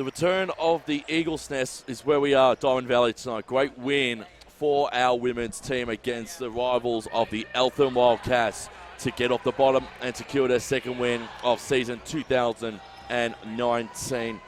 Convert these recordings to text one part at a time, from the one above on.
The return of the Eagles' Nest is where we are at Diamond Valley tonight. Great win for our women's team against the rivals of the Eltham Wildcats to get off the bottom and secure their second win of season 2019.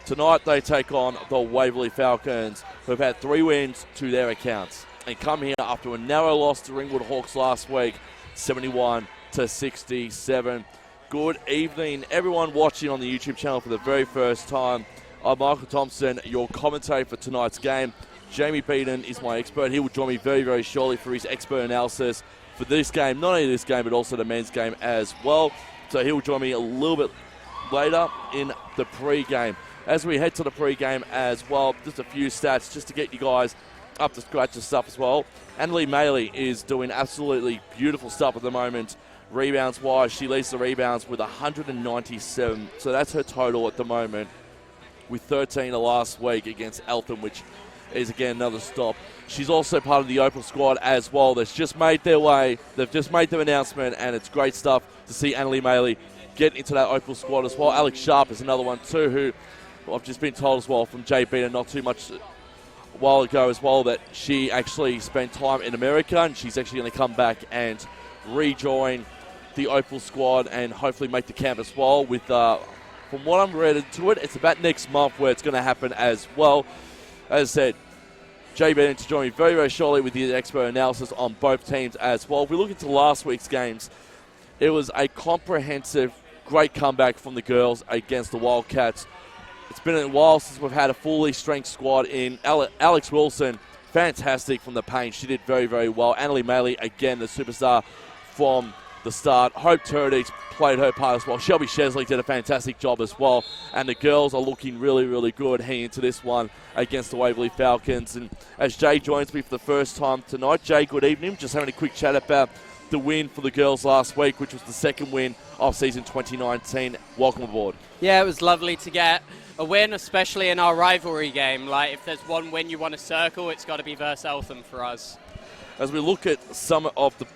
Tonight they take on the Waverley Falcons, who have had 3 wins to their accounts and come here after a narrow loss to Ringwood Hawks last week, 71-67. Good evening, everyone watching on the YouTube channel for the very first time. I'm Michael Thompson, your commentator for tonight's game. Jamie Beaton is my expert. He will join me very, very shortly for his expert analysis for this game, not only this game, but also the men's game as well. So he will join me a little bit later in the pre-game. As we head to the pre-game as well, just a few stats just to get you guys up to scratch and stuff as well. Annalie Maley is doing absolutely beautiful stuff at the moment. Rebounds-wise, she leads the rebounds with 197. So that's her total at the moment, with 13 the last week against Eltham, which is, again, another stop. She's also part of the Opal squad as well. They've just made their way. They've just made their announcement, and it's great stuff to see Annalie Maley get into that Opal squad as well. Alex Sharp is another one too, who I've just been told as well from Jay Beaton not too much a while ago as well that she actually spent time in America, and she's actually going to come back and rejoin the Opal squad and hopefully make the camp as well. With from what I'm read into it, it's about next month where it's going to happen as well. As I said, Jay Beaton to join me very, very shortly with the expert analysis on both teams as well. If we look into last week's games, it was a comprehensive, great comeback from the girls against the Wildcats. It's been a while since we've had a fully strength squad in. Alex Wilson, fantastic from the paint. She did very, very well. Annalie Maley, again, the superstar from the start. Hope Turdix played her part as well. Shelby Shesley did a fantastic job as well. And the girls are looking really, really good heading into this one against the Waverley Falcons. And as Jay joins me for the first time tonight, Jay, good evening. Just having a quick chat about the win for the girls last week, which was the second win of season 2019. Welcome aboard. Yeah, it was lovely to get a win, especially in our rivalry game. Like, if there's one win you want to circle, it's got to be versus Eltham for us. As we look at some of the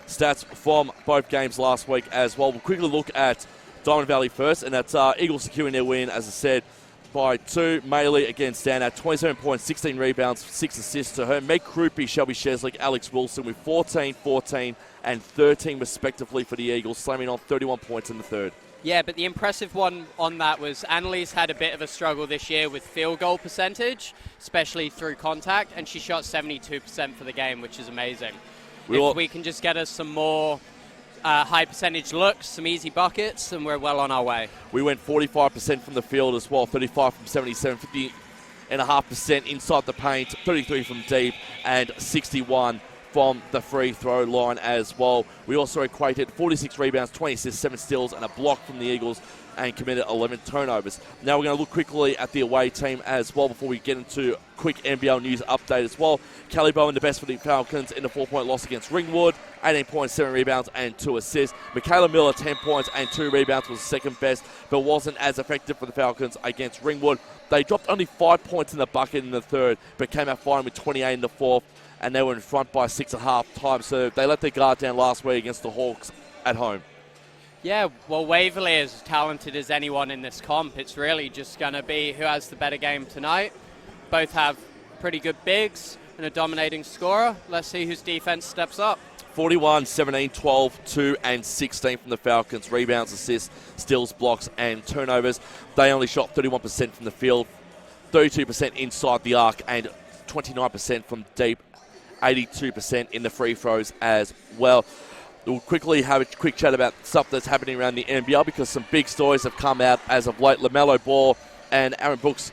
stats from both games last week as well, we'll quickly look at Diamond Valley first, and that's Eagles securing their win, as I said, by 2. Maley again stand out, 27 points, 16 rebounds, 6 assists to her. Meg Krupe, Shelby Shesley, Alex Wilson with 14, 14, and 13 respectively for the Eagles, slamming on 31 points in the third. Yeah, but the impressive one on that was Annalie's had a bit of a struggle this year with field goal percentage, especially through contact, and she shot 72% for the game, which is amazing. If we can just get us some more high percentage looks, some easy buckets, and we're well on our way. We went 45% from the field as well, 35 from 77, 50.5% inside the paint, 33 from deep, and 61 from the free throw line as well. We also equated 46 rebounds, 20 assists, 7 steals, and a block from the Eagles, and committed 11 turnovers. Now we're going to look quickly at the away team as well before we get into quick NBL news update as well. Callie Bowen, the best for the Falcons in the 4-point loss against Ringwood, 18 points, 7 rebounds, and 2 assists. Michaela Miller, 10 points and 2 rebounds, was second best, but wasn't as effective for the Falcons against Ringwood. They dropped only 5 points in the bucket in the third, but came out fine with 28 in the fourth, and they were in front by 6 at half time, so they let their guard down last week against the Hawks at home. Yeah, well, Waverley is as talented as anyone in this comp. It's really just going to be who has the better game tonight. Both have pretty good bigs and a dominating scorer. Let's see whose defense steps up. 41, 17, 12, 2, and 16 from the Falcons. Rebounds, assists, steals, blocks, and turnovers. They only shot 31% from the field, 32% inside the arc, and 29% from deep, 82% in the free throws as well. We'll quickly have a quick chat about stuff that's happening around the NBL because some big stories have come out as of late. LaMelo Ball and Aaron Brooks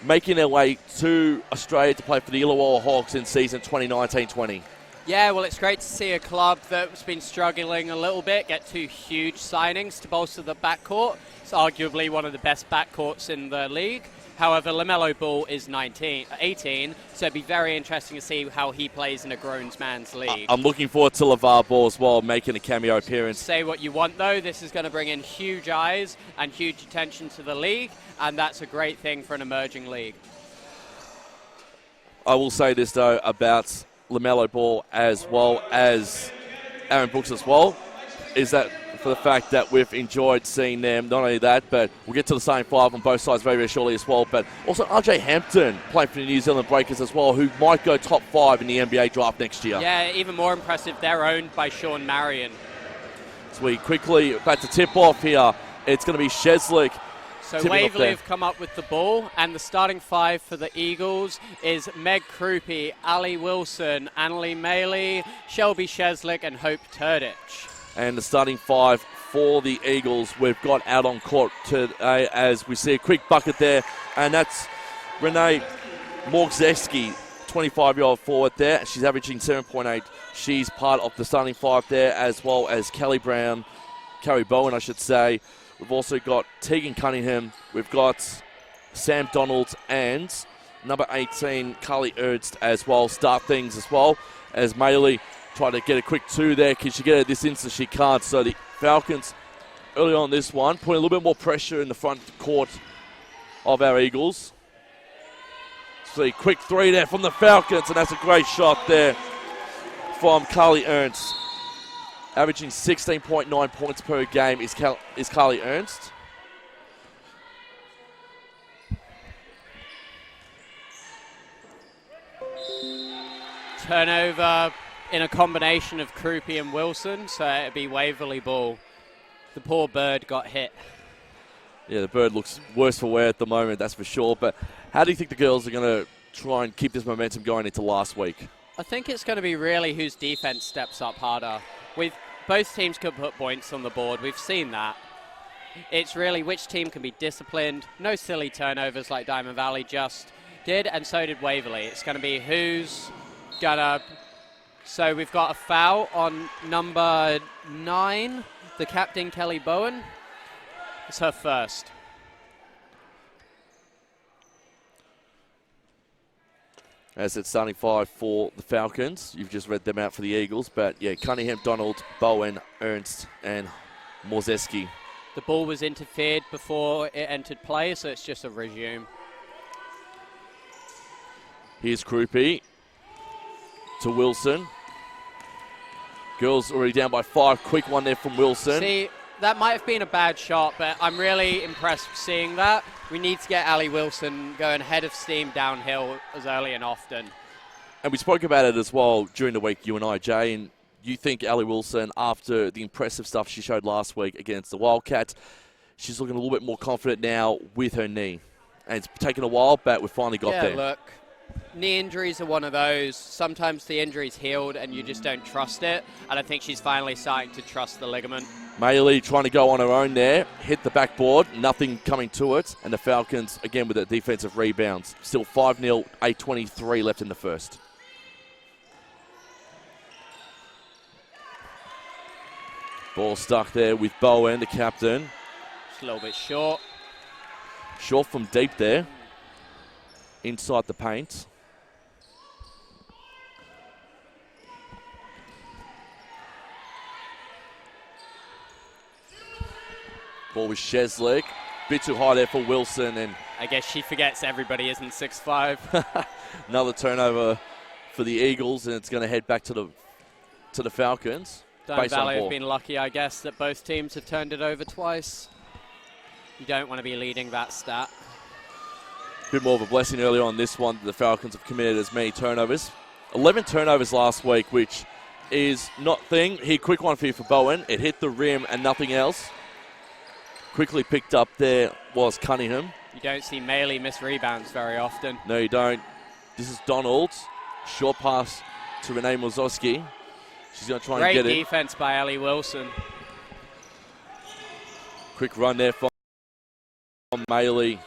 making their way to Australia to play for the Illawarra Hawks in season 2019-20. Yeah, well, it's great to see a club that's been struggling a little bit get 2 huge signings to bolster the backcourt. It's arguably one of the best backcourts in the league. However, LaMelo Ball is 18, so it'd be very interesting to see how he plays in a grown man's league. I'm looking forward to LeVar Ball as well, making a cameo appearance. Say what you want, though. This is going to bring in huge eyes and huge attention to the league, and that's a great thing for an emerging league. I will say this, though, about LaMelo Ball as well as Aaron Brooks as well, is that for the fact that we've enjoyed seeing them. Not only that, but we'll get to the starting five on both sides very, very shortly as well. But also RJ Hampton playing for the New Zealand Breakers as well, who might go top 5 in the NBA draft next year. Yeah, even more impressive. They're owned by Sean Marion. So we quickly about to tip off here. It's going to be Sheslick. So Waverley have come up with the ball, and the starting five for the Eagles is Meg Krupe, Ali Wilson, Annalie Maley, Shelby Sheslick, and Hope Turdich. And the starting five for the Eagles, we've got out on court today as we see a quick bucket there, and that's Renee Morgzeski, 25-year-old forward there. She's averaging 7.8. She's part of the starting five there, as well as Carrie Bowen, I should say. We've also got Tegan Cunningham. We've got Sam Donald and number 18, Carly Ernst as well. Start things as well as Maley tried to get a quick two there. Can she get it this instant? She can't. So the Falcons early on this one putting a little bit more pressure in the front court of our Eagles. See, quick three there from the Falcons, and that's a great shot there from Carly Ernst. Averaging 16.9 points per game is Carly Ernst. Turnover in a combination of Krupe and Wilson, so it'd be Waverley ball. The poor bird got hit. Yeah, the bird looks worse for wear at the moment, that's for sure. But how do you think the girls are going to try and keep this momentum going into last week? I think it's going to be really whose defense steps up harder. Both teams could put points on the board. We've seen that. It's really which team can be disciplined. No silly turnovers like Diamond Valley just did, and so did Waverley. It's going to be who's going to... So we've got a foul on number 9, the captain, Kelly Bowen. It's her first. As it's starting five for the Falcons. You've just read them out for the Eagles. But, yeah, Cunningham, Donald, Bowen, Ernst, and Morzeski. The ball was interfered before it entered play, so it's just a resume. Here's Krupe to Wilson. Girls already down by 5. Quick one there from Wilson. See, that might have been a bad shot, but I'm really impressed seeing that. We need to get Ali Wilson going head of steam downhill as early and often. And we spoke about it as well during the week, you and I, Jay, and you think Ali Wilson, after the impressive stuff she showed last week against the Wildcats, she's looking a little bit more confident now with her knee. And it's taken a while, but we've finally got there. Yeah, look, knee injuries are one of those. Sometimes the injury's healed and you just don't trust it. And I think she's finally starting to trust the ligament. Maley trying to go on her own there, hit the backboard, nothing coming to it, and the Falcons, again, with the defensive rebounds. Still 5-0, 8:23 left in the first. Ball stuck there with Bowen, the captain. Just a little bit short. Short from deep there, inside the paint. Ball with Sheslick. Bit too high there for Wilson. And I guess she forgets everybody isn't 6'5". Another turnover for the Eagles, and it's going to head back to the Falcons. Diamond Valley have been lucky, I guess, that both teams have turned it over twice. You don't want to be leading that stat. A bit more of a blessing early on this one. The Falcons have committed as many turnovers. 11 turnovers last week, which is not thing. Here, quick one for you for Bowen. It hit the rim and nothing else. Quickly picked up there was Cunningham. You don't see Maley miss rebounds very often. No, you don't. This is Donald. Short pass to Renee Morzeski. She's going to try and get it. Great defense by Ali Wilson. Quick run there from Maley.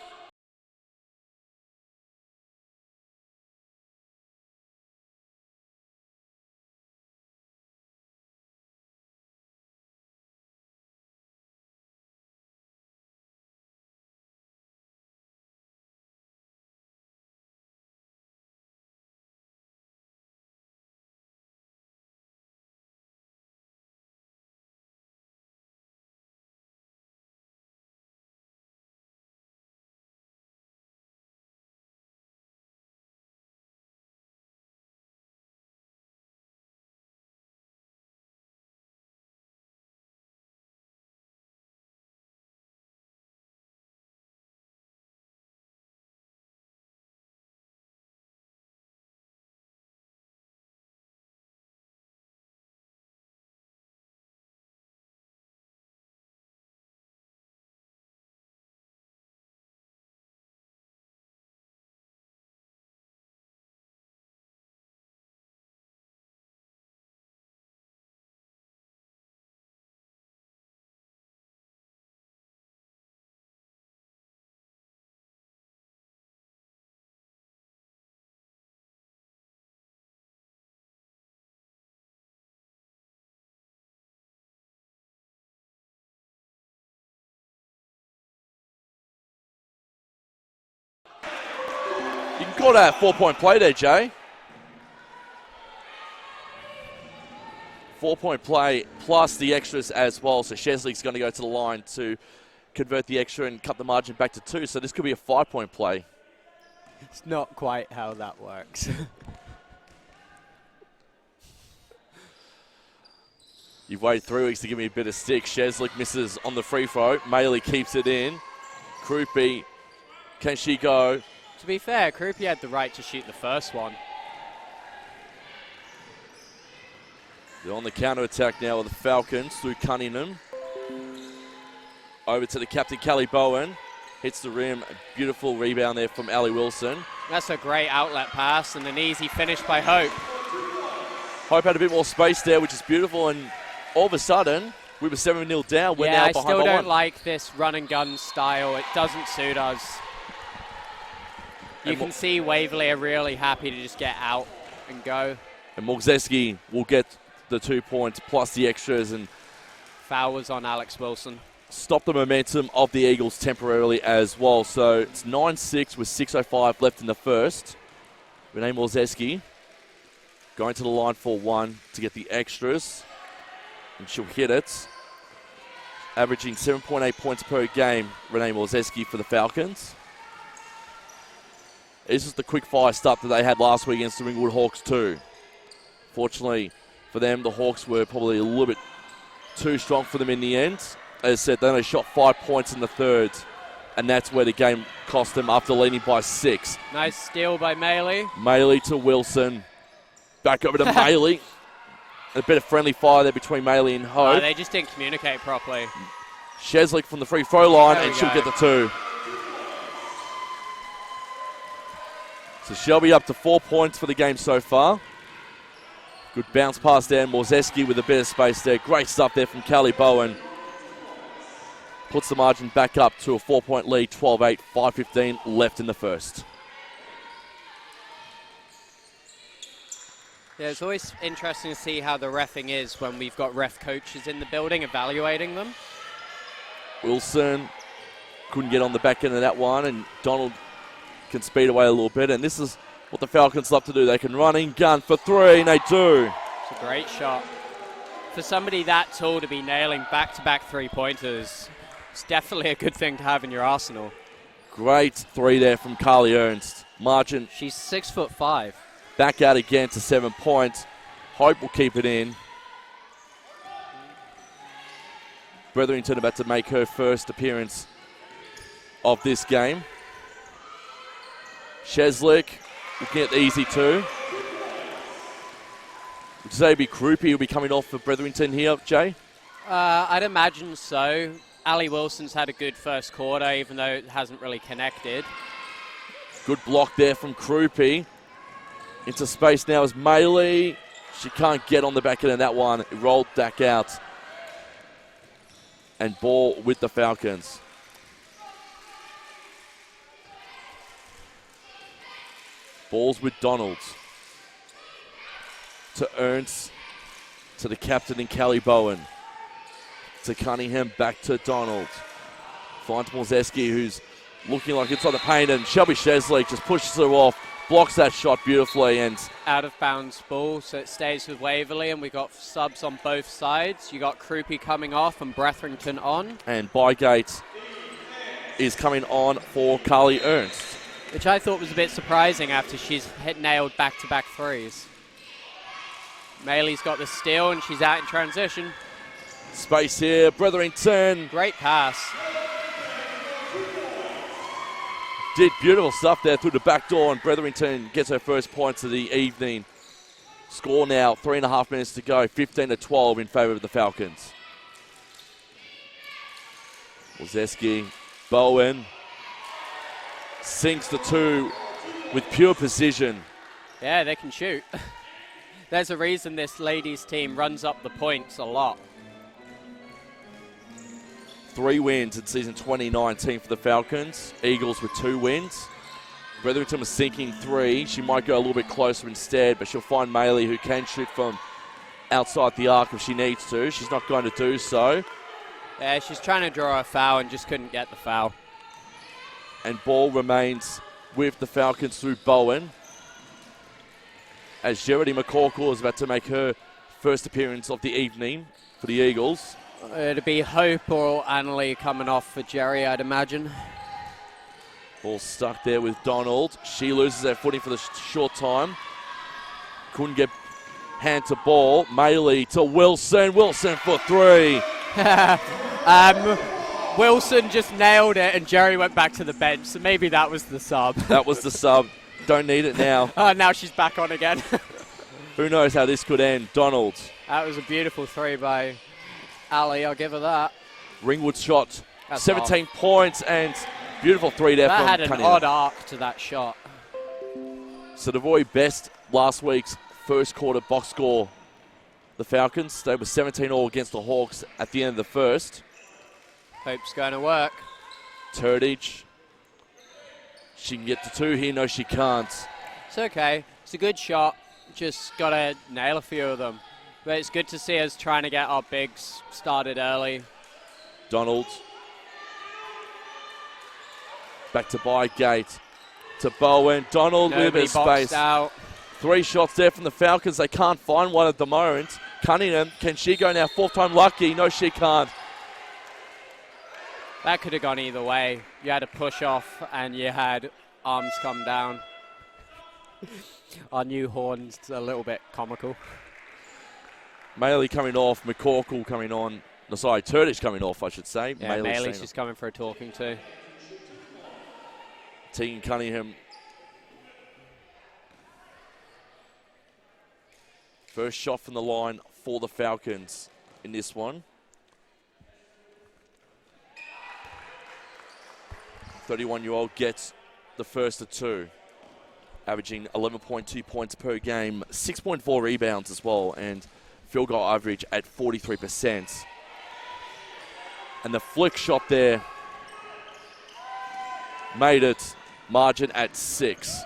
Got a 4-point play there, Jay. 4-point play plus the extras as well. So Chesley's going to go to the line to convert the extra and cut the margin back to 2. So this could be a 5-point play. It's not quite how that works. You've waited 3 weeks to give me a bit of stick. Chesley misses on the free throw. Maley keeps it in. Krupi, can she go? To be fair, Krupi had the right to shoot the first one. They're on the counter-attack now with the Falcons through Cunningham. Over to the captain, Callie Bowen. Hits the rim. A beautiful rebound there from Ali Wilson. That's a great outlet pass and an easy finish by Hope. Hope had a bit more space there, which is beautiful. And all of a sudden, we were 7-0 down. We're now behind by 1. I still don't like this run-and-gun style. It doesn't suit us. You can see Waverley are really happy to just get out and go. And Morzeski will get the 2 points plus the extras and foul was on Alex Wilson. Stop the momentum of the Eagles temporarily as well. So it's 9-6 with 6:05 left in the first. Renee Morzeski going to the line for 1 to get the extras. And she'll hit it. Averaging 7.8 points per game, Renee Morzeski for the Falcons. This is the quick fire start that they had last week against the Ringwood Hawks too. Fortunately for them, the Hawks were probably a little bit too strong for them in the end. As I said, they only shot 5 points in the third, and that's where the game cost them after leading by 6. Nice steal by Maley. Maley to Wilson. Back over to Maley. A bit of friendly fire there between Maley and Hope. Oh, they just didn't communicate properly. Sheslick from the free throw line, and she'll get the 2. So Shelby up to 4 points for the game so far. Good bounce pass there, and Morzeski with a bit of space there. Great stuff there from Callie Bowen. Puts the margin back up to a 4-point lead, 12-8, 5:15 left in the first. Yeah, it's always interesting to see how the reffing is when we've got ref coaches in the building evaluating them. Wilson couldn't get on the back end of that one, and Donald can speed away a little bit, and this is what the Falcons love to do. They can run in gun for 3, and they do. It's a great shot. For somebody that tall to be nailing back-to-back three-pointers, it's definitely a good thing to have in your arsenal. Great 3 there from Carly Ernst. Margin. She's 6'5". Back out again to 7 points. Hope will keep it in. Bretherington about to make her first appearance of this game. Sheslick looking at the easy 2. Would you say it'd be Krupi who'll be coming off for Bretherington here, Jay? I'd imagine so. Ali Wilson's had a good first quarter, even though it hasn't really connected. Good block there from Krupi. Into space now is Maley. She can't get on the back end of that one. It rolled back out. And ball with the Falcons. Ball's with Donald. To Ernst. To the captain and Callie Bowen. To Cunningham, back to Donald. Finds Morzeski, who's looking like inside the paint, and Shelby Chesley just pushes her off. Blocks that shot beautifully, and out of bounds ball, so it stays with Waverley, and we got subs on both sides. You got Krupi coming off and Bretherington on. And Bygate is coming on for Carly Ernst. Which I thought was a bit surprising after she's nailed back-to-back threes. Maley's got the steal, and she's out in transition. Space here, Bretherington. Great pass. Did beautiful stuff there through the back door, and Bretherington gets her first points of the evening. Score now, 3.5 minutes to go, 15-12 in favour of the Falcons. Morzeski, Bowen sinks the 2 with pure precision. Yeah, they can shoot. There's a reason this ladies team runs up the points a lot. 3 wins in season 2019 for the Falcons. Eagles with 2 wins. Bretherington was sinking 3. She might go a little bit closer instead, but she'll find Maley, who can shoot from outside the arc if she needs to. She's not going to do so. Yeah, she's trying to draw a foul and just couldn't get the foul. And ball remains with the Falcons through Bowen. As Jeremy McCorkle is about to make her first appearance of the evening for the Eagles. It'd be Hope or Annalie coming off for Jerry, I'd imagine. Ball stuck there with Donald. She loses her footing for the short time. Couldn't get hand to ball. Maley to Wilson. Wilson for three. Wilson just nailed it and Jerry went back to the bench, so maybe that was the sub. That was the sub. Don't need it now. Now she's back on again. Who knows how this could end. Donald. That was a beautiful three by Ali, I'll give her that. Ringwood shot. That's 17 points and beautiful three there from That had an Cunningham. odd arc to that shot. So Savoy best last week's first quarter box score. The Falcons, they were 17-all against the Hawks at the end of the first. Hope's going to work. Turdage. She can get to two here. No, she can't. It's okay. It's a good shot. Just got to nail a few of them. But it's good to see us trying to get our bigs started early. Donald. Back to Bygate. To Bowen. Donald with his space. Out. Three shots there from the Falcons. They can't find one at the moment. Cunningham, can she go now? Fourth time lucky. No, she can't. That could have gone either way. You had a push off and you had arms come down. Our new horn's a little bit comical. Maley coming off, McCorkle coming on. No, sorry, Turdage coming off, I should say. Yeah, Maley's just coming for a talking to. Tegan Cunningham. First shot from the line for the Falcons in this one. 31-year-old gets the first of two, averaging 11.2 points per game, 6.4 rebounds as well, and field goal average at 43%. And the flick shot there made it, margin at 6.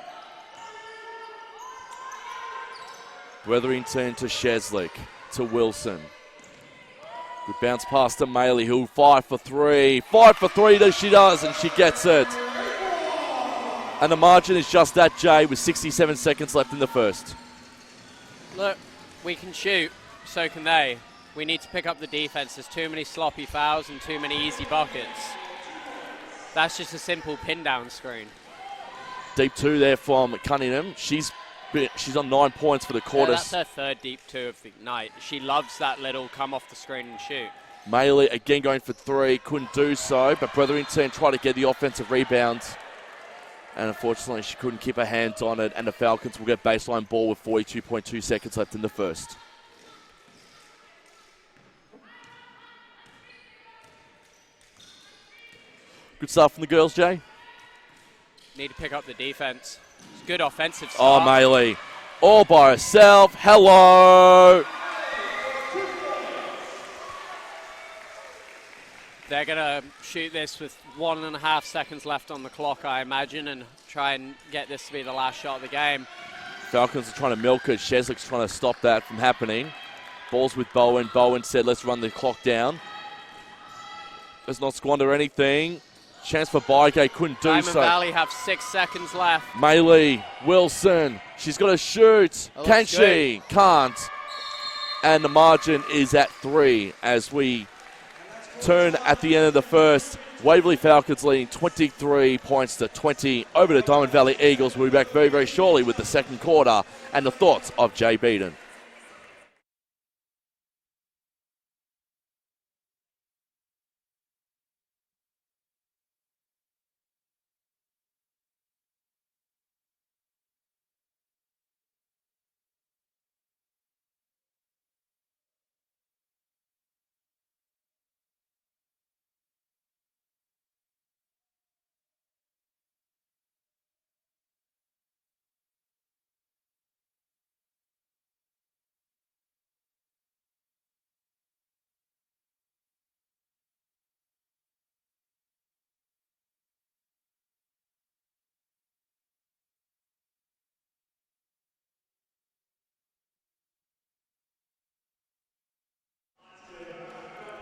Wetherington to Sheslick, to Wilson. Good bounce pass to Maley, who'll 5 for 3. 5 for 3, she does, and she gets it. And the margin is just that, Jay, with 67 seconds left in the first. Look, we can shoot, so can they. We need to pick up the defense. There's too many sloppy fouls and too many easy buckets. That's just a simple pin down screen. Deep two there from Cunningham. She's on 9 points for the quarter. Yeah, that's her third deep two of the night. She loves that little come off the screen and shoot. Maley again going for 3, couldn't do so, but Wetherington tried to get the offensive rebound. And unfortunately, she couldn't keep her hands on it, and the Falcons will get baseline ball with 42.2 seconds left in the first. Good stuff from the girls, Jay. Need to pick up the defense. It's good offensive Oh, start. Maley, all by herself. Hello. They're going to shoot this with 1.5 seconds left on the clock, I imagine, and try and get this to be the last shot of the game. Falcons are trying to milk it. Sheslick's trying to stop that from happening. Ball's with Bowen. Bowen said, let's run the clock down. Let's not squander anything. Chance for Bygate, couldn't do Diamond so. Valley have 6 seconds left. Maley, Wilson, she's got to shoot. Can she? Can't. And the margin is at 3 as we turn at the end of the first. Waverley Falcons leading 23 points to 20 over the Diamond Valley Eagles. We'll be back very, very shortly with the second quarter and the thoughts of Jay Beaton.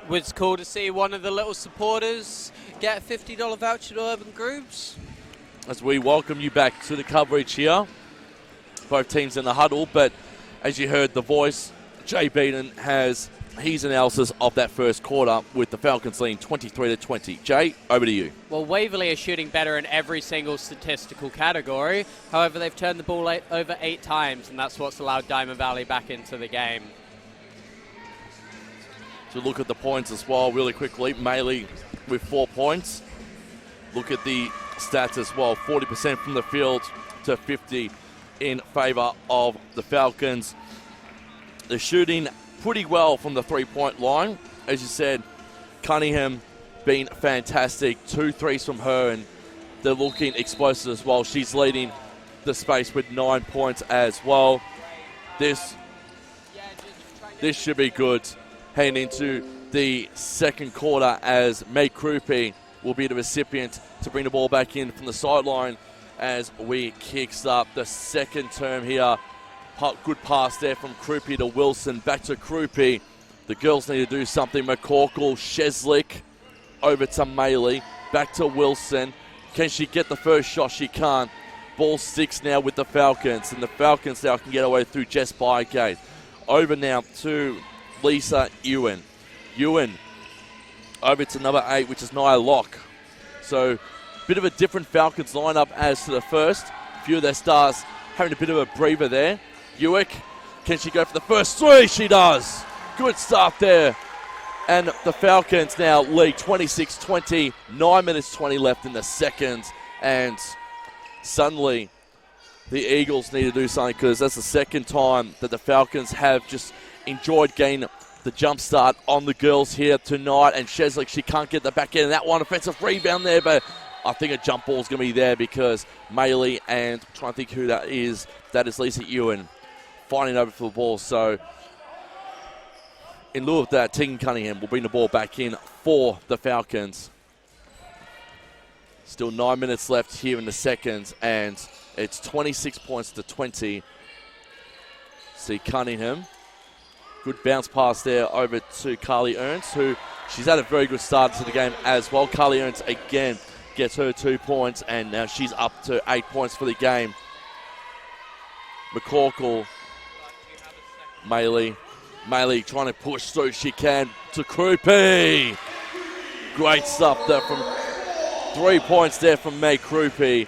Was cool to see one of the little supporters get a $50 voucher to Urban Grooves. as we welcome you back to the coverage here. Both teams in the huddle, but as you heard the voice, Jay Beaton has his analysis of that first quarter with the Falcons leading 23-20. Jay, over to you. Well, Waverley are shooting better in every single statistical category. However, they've turned the ball over 8 times, and that's what's allowed Diamond Valley back into the game. To look at the points as well really quickly, Maley with 4 points. Look at the stats as well, 40% from the field to 50 in favour of the Falcons. They're shooting pretty well from the three-point line. As you said, Cunningham been fantastic. 2 threes from her, and they're looking explosive as well. She's leading the space with 9 points as well. This should be good heading into the second quarter, as May Krupe will be the recipient to bring the ball back in from the sideline as we kickstart the second term here. Good pass there from Krupe to Wilson. Back to Krupe. The girls need to do something. McCorkle, Sheslick, over to Maley. Back to Wilson. Can she get the first shot? She can't. Ball sticks now with the Falcons, and the Falcons now can get away through Jess Bygate. Over now to Lisa Ewan. Ewan over to number 8, which is Nia Locke. So, bit of a different Falcons lineup as to the first. A few of their stars having a bit of a breather there. Ewick, can she go for the first 3? She does. Good start there. And the Falcons now lead 26-20. 9 minutes 20 left in the second. And suddenly the Eagles need to do something, because that's the second time that the Falcons have just enjoyed getting the jump start on the girls here tonight. And Sheslick, she can't get the back end of that one. Offensive rebound there, but I think a jump ball is going to be there, because Maley, and I'm trying to think who that is Lisa Ewan fighting over for the ball. So in lieu of that, Tegan Cunningham will bring the ball back in for the Falcons. Still 9 minutes left here in the second, and it's 26 points to 20. See Cunningham. Good bounce pass there over to Carly Ernst, who she's had a very good start to the game as well. Carly Ernst again gets her 2 points, and now she's up to 8 points for the game. McCorkle, Maley trying to push through. She can to Krupe. Great stuff there from 3 points there from May Krupe.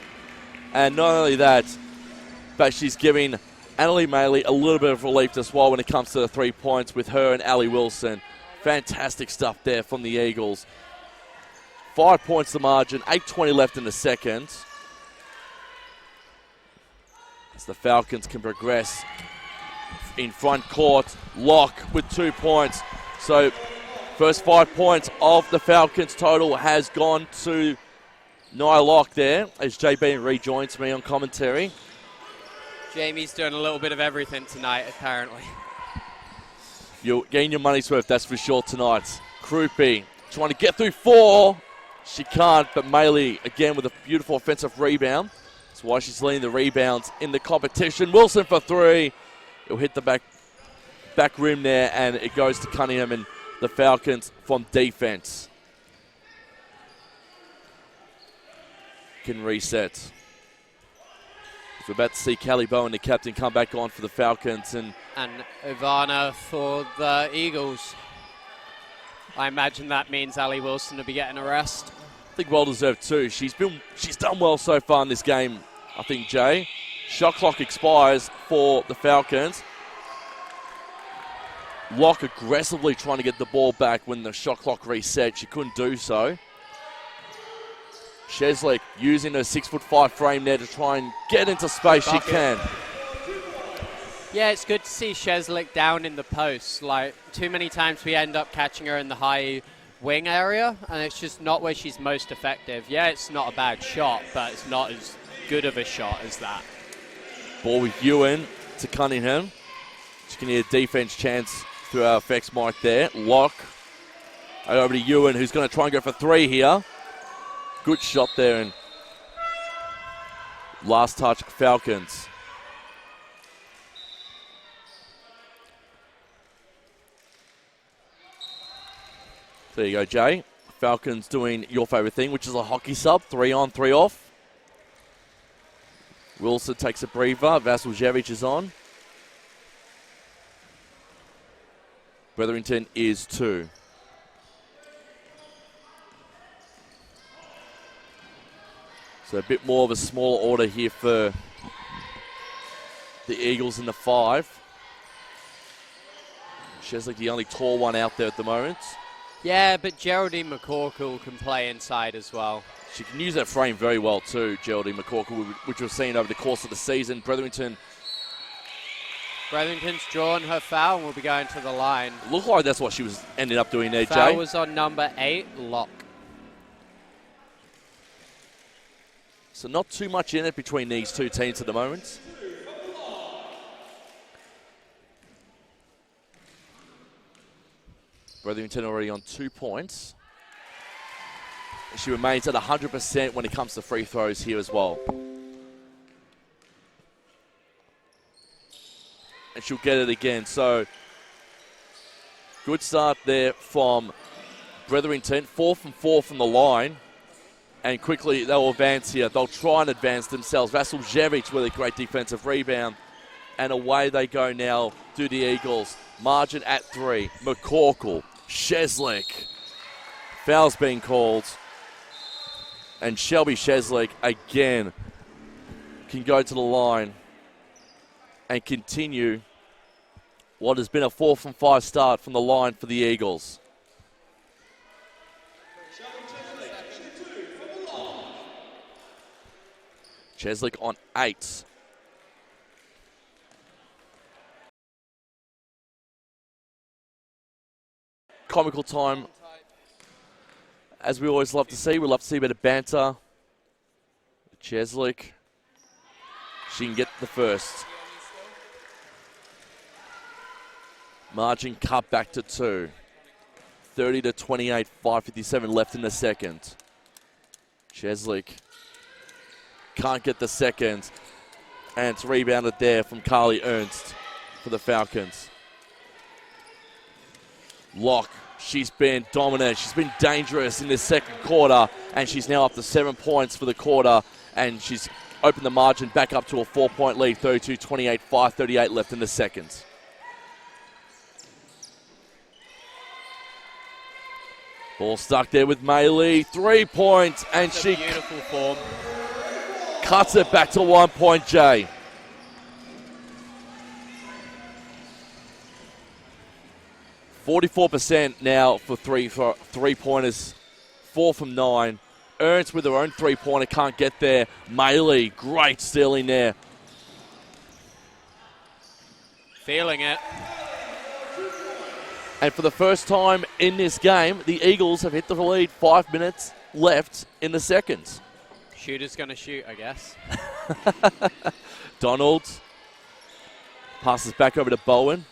And not only that, but she's giving Annalie Maley a little bit of relief as well when it comes to the 3 points with her and Allie Wilson. Fantastic stuff there from the Eagles. 5 points the margin, 8:20 left in the second. As the Falcons can progress in front court. Locke with 2 points. So first 5 points of the Falcons total has gone to Nia Locke there, as JB rejoins me on commentary. Jamie's doing a little bit of everything tonight, apparently. You're getting your money's worth, that's for sure, tonight. Krupe trying to get through 4. She can't, but Maley again with a beautiful offensive rebound. That's why she's leading the rebounds in the competition. Wilson for 3. It'll hit the back rim there, and it goes to Cunningham and the Falcons from defense. Can reset. We're about to see Callie Bowen, the captain, come back on for the Falcons. And Ivana for the Eagles. I imagine that means Allie Wilson will be getting a rest. I think well deserved too. She's done well so far in this game, I think, Jay. Shot clock expires for the Falcons. Locke aggressively trying to get the ball back when the shot clock reset. She couldn't do so. Sheslick using her 6'5" frame there to try and get into space. She can. Yeah, it's good to see Sheslick down in the post. Like, too many times we end up catching her in the high wing area, and it's just not where she's most effective. Yeah, it's not a bad shot, but it's not as good of a shot as that. Ball with Ewan to Cunningham. She can hear a defense chance through our effects mic there. Locke over to Ewan, who's going to try and go for 3 here. Good shot there, and last touch, Falcons. There you go, Jay. Falcons doing your favourite thing, which is a hockey sub, 3 on, 3 off. Wilson takes a breather. Vasiljevic is on. Bretherington is 2. So a bit more of a small order here for the Eagles in the 5. Cheslick, the only tall one out there at the moment. Yeah, but Geraldine McCorkle can play inside as well. She can use that frame very well too, Geraldine McCorkle, which we've seen over the course of the season. Bretherington's drawn her foul and will be going to the line. Looked like that's what she was ended up doing there, Foul Jay. was on number 8, Locke. So not too much in it between these two teams at the moment. Bretherington already on 2 points. She remains at 100% when it comes to free throws here as well. And she'll get it again. So good start there from Bretherington. 4 from 4 from the line. And quickly they'll advance here. They'll try and advance themselves. Vasiljevic with a great defensive rebound. And away they go now to the Eagles. Margin at 3. McCorkle. Cheslick. Foul's being called. And Shelby Cheslick again can go to the line and continue what has been a 4 from 5 start from the line for the Eagles. Cheslick on 8. Comical time, as we always love to see. We love to see a bit of banter. Cheslick, she can get the first. Margin cut back to 2. 30-28, 5:57 left in the second. Cheslick can't get the second. And it's rebounded there from Carly Ernst for the Falcons. Locke, she's been dominant. She's been dangerous in this second quarter. And she's now up to 7 points for the quarter. And she's opened the margin back up to a 4-point lead. 32-28, 5:38 left in the second. Ball stuck there with Maylee. 3 points. And she beautiful form. Cuts it back to 1 point, Jay. %44 now for three-pointers. 4 from 9. Ernst with her own three-pointer, can't get there. Maylee, great stealing there. Feeling it. And for the first time in this game, the Eagles have hit the lead. 5 minutes left in the second. Shooter's going to shoot, I guess. Donald passes back over to Bowen.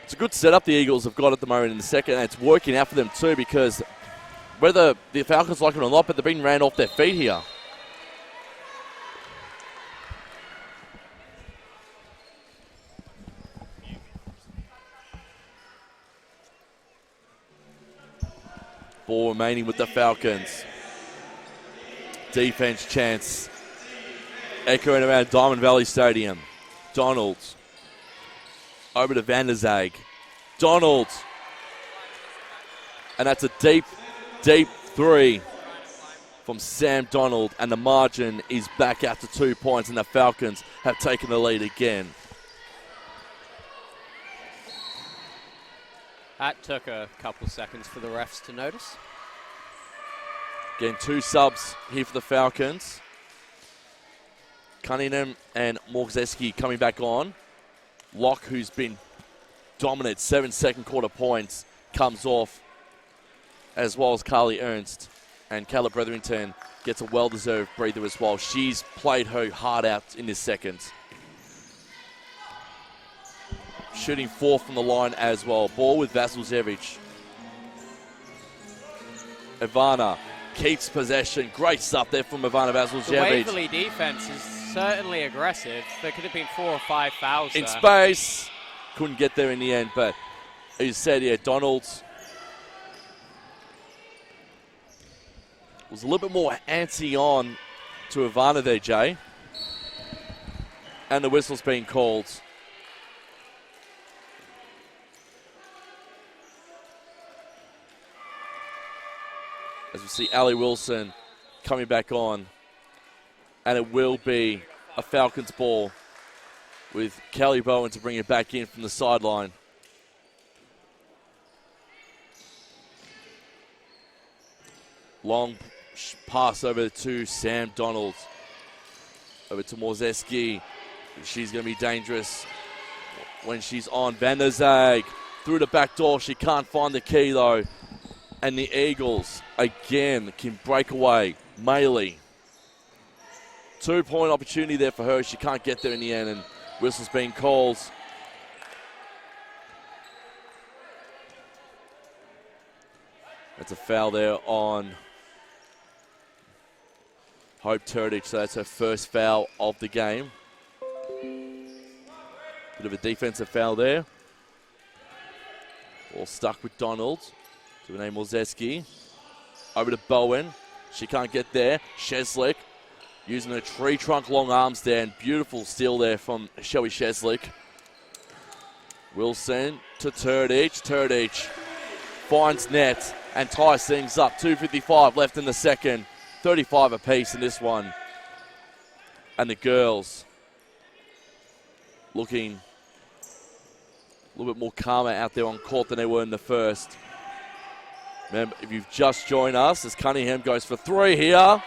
It's a good setup the Eagles have got at the moment in the second, and it's working out for them too, because whether the Falcons like it or not, but they're being ran off their feet here. Ball remaining with the Falcons. Defense chance echoing around Diamond Valley Stadium. Donald over to Van der Zaag. Donald. And that's a deep, deep 3 from Sam Donald. And the margin is back out to 2 points, and the Falcons have taken the lead again. That took a couple seconds for the refs to notice. Again, 2 subs here for the Falcons. Cunningham and Morgzeski coming back on. Locke, who's been dominant, 7 second quarter points, comes off, as well as Carly Ernst. And Caleb Bretherington gets a well-deserved breather as well. She's played her heart out in this second. Shooting 4 from the line as well. Ball with Vasiljevic. Ivana keeps possession. Great stuff there from Ivana Vasiljevic. The Waverley defense is certainly aggressive. There could have been 4 or 5 fouls in there. Space. Couldn't get there in the end, but as you said, yeah, Donald's was a little bit more antsy on to Ivana there, Jay. And the whistle's been called. As we see Ali Wilson coming back on. And it will be a Falcons ball with Kelly Bowen to bring it back in from the sideline. Long pass over to Sam Donald. Over to Morzeski. She's going to be dangerous when she's on. Van der Zag through the back door. She can't find the key though. And the Eagles again can break away. Maley. 2-point opportunity there for her. She can't get there in the end, and whistle's being called. That's a foul there on Hope Turdage, so that's her first foul of the game. Bit of a defensive foul there. All stuck with Donald. To Renee Morzeski. Over to Bowen. She can't get there. Sheslick using her tree trunk long arms there, and beautiful steal there from Shelby Sheslick. Wilson to Turdage. Turdage finds net and ties things up. 2:55 left in the second. 35 apiece in this one. And the girls looking a little bit more calmer out there on court than they were in the first. Remember, if you've just joined us, as Cunningham goes for 3 here.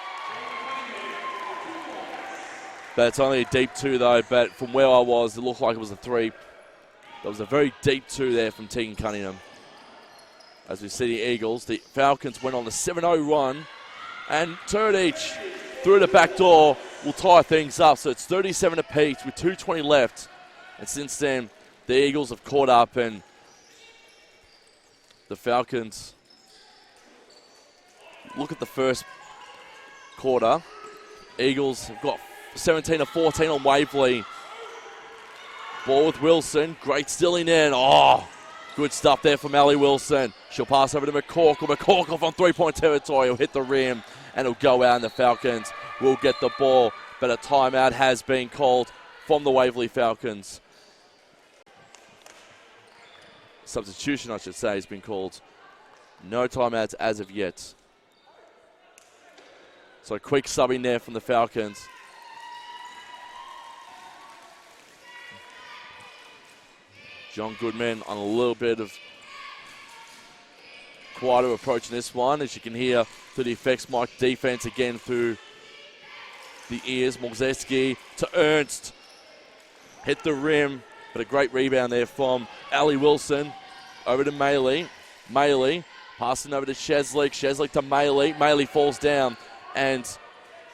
But it's only a deep 2 though, but from where I was, it looked like it was a 3. That was a very deep 2 there from Tegan Cunningham. As we see the Eagles, the Falcons went on a 7-0 run. And Turdage through the back door will tie things up. So it's 37 apiece with 2:20 left. And since then, the Eagles have caught up, and the Falcons look at the first quarter. Eagles have got 17-14 on Waverley. Ball with Wilson. Great stealing in. Oh, good stuff there from Ali Wilson. She'll pass over to McCorkle. McCorkle from 3-point territory. He'll hit the rim and it'll go out, and the Falcons will get the ball. But a timeout has been called from the Waverley Falcons. Substitution, I should say, has been called. No timeouts as of yet. So a quick sub in there from the Falcons. John Goodman on a little bit of quieter approach in this one, as you can hear through the effects mic defense again through the ears. Morzeski to Ernst. Hit the rim, but a great rebound there from Ali Wilson. Over to Maley. Maley passing over to Sheslick. Sheslick to Maley. Maley falls down, and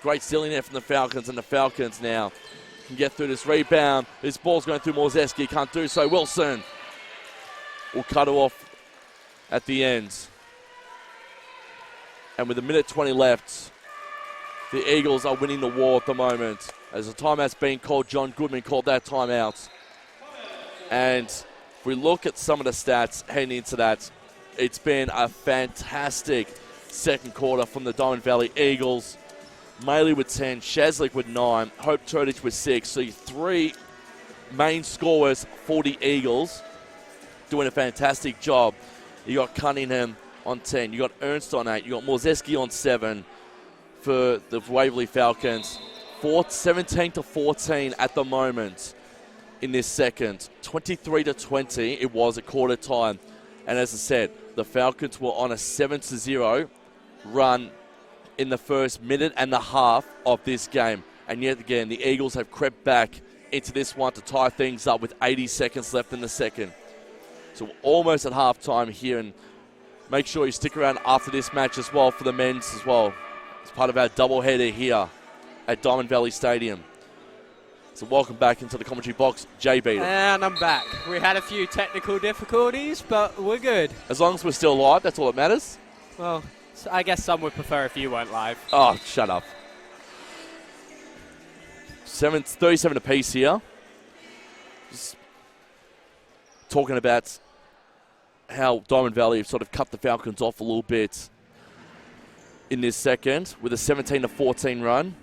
great stealing there from the Falcons, and the Falcons now can get through this rebound. This ball's going through Morzeski. Can't do so. Wilson will cut it off at the end. And with 1:20 left, the Eagles are winning the war at the moment. As a timeout's been called, John Goodman called that timeout. And if we look at some of the stats heading into that, it's been a fantastic second quarter from the Diamond Valley Eagles. Maley with 10, Sheslick with 9, Hope Turdage with 6. So 3 main scorers for the Eagles doing a fantastic job. You got Cunningham on 10, you got Ernst on 8, you got Morzeski on 7 for the Waverley Falcons. 17-14 at the moment in this second. 23-20 it was at quarter time. And as I said, the Falcons were on a 7-0 run in the first minute and a half of this game. And yet again, the Eagles have crept back into this one to tie things up with 80 seconds left in the second. So we're almost at halftime here, and make sure you stick around after this match as well for the men's as well. It's part of our doubleheader here at Diamond Valley Stadium. So welcome back into the commentary box, Jay Beaton. And I'm back. We had a few technical difficulties, but we're good. As long as we're still live, that's all that matters. Well, I guess some would prefer if you weren't live. Oh, shut up. 37 apiece here. Just talking about how Diamond Valley have sort of cut the Falcons off a little bit in this second with a 17-14 run.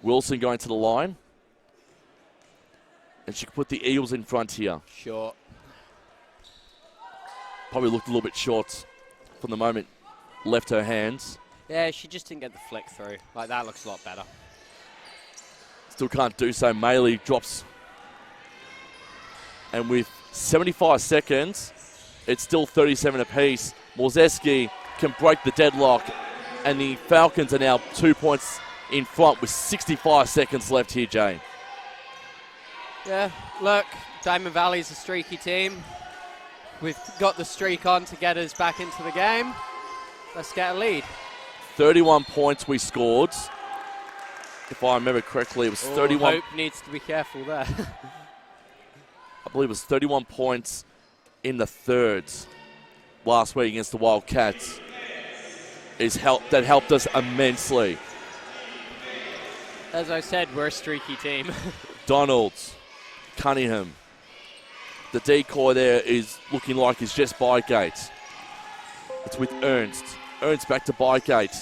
Wilson going to the line. And she could put the Eagles in front here. Sure. Probably looked a little bit short from the moment left her hands. Yeah, she just didn't get the flick through. Like, that looks a lot better. Still can't do so. Maley drops. And with 75 seconds, it's still 37 apiece. Morzeski can break the deadlock. And the Falcons are now 2 points in front with 65 seconds left here, Jay. Yeah, look, Diamond Valley's a streaky team. We've got the streak on to get us back into the game. Let's get a lead. 31 points we scored. If I remember correctly, it was 31. Hope needs to be careful there. I believe it was 31 points in the third last week against the Wildcats. That helped us immensely. As I said, we're a streaky team. Donalds, Cunningham. The decoy there is looking like it's just Bygate. It's with Ernst. Ernst back to Bygate.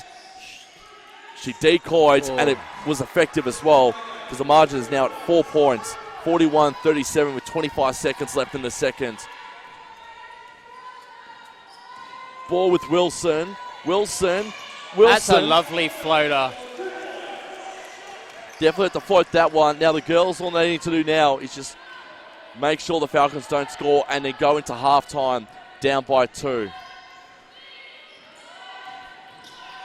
She decoyed, and it was effective as well, because the margin is now at 4 points. 41-37 with 25 seconds left in the second. Ball with Wilson. Wilson. That's a lovely floater. Definitely have to float that one. Now the girls, all they need to do now is just make sure the Falcons don't score and then go into halftime down by 2.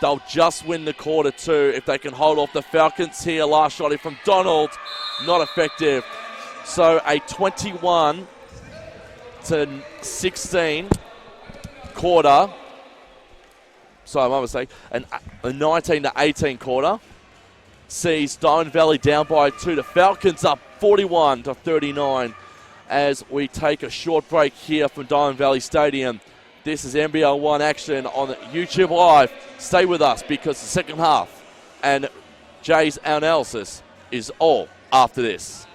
They'll just win the quarter 2 if they can hold off the Falcons here. Last shot in from Donald, not effective. So a 21-16 quarter. Sorry, my mistake. A 19-18 quarter sees Diamond Valley down by 2. The Falcons up 41-39 as we take a short break here from Diamond Valley Stadium. This is NBL1 action on YouTube Live. Stay with us because the second half and Jay's analysis is all after this.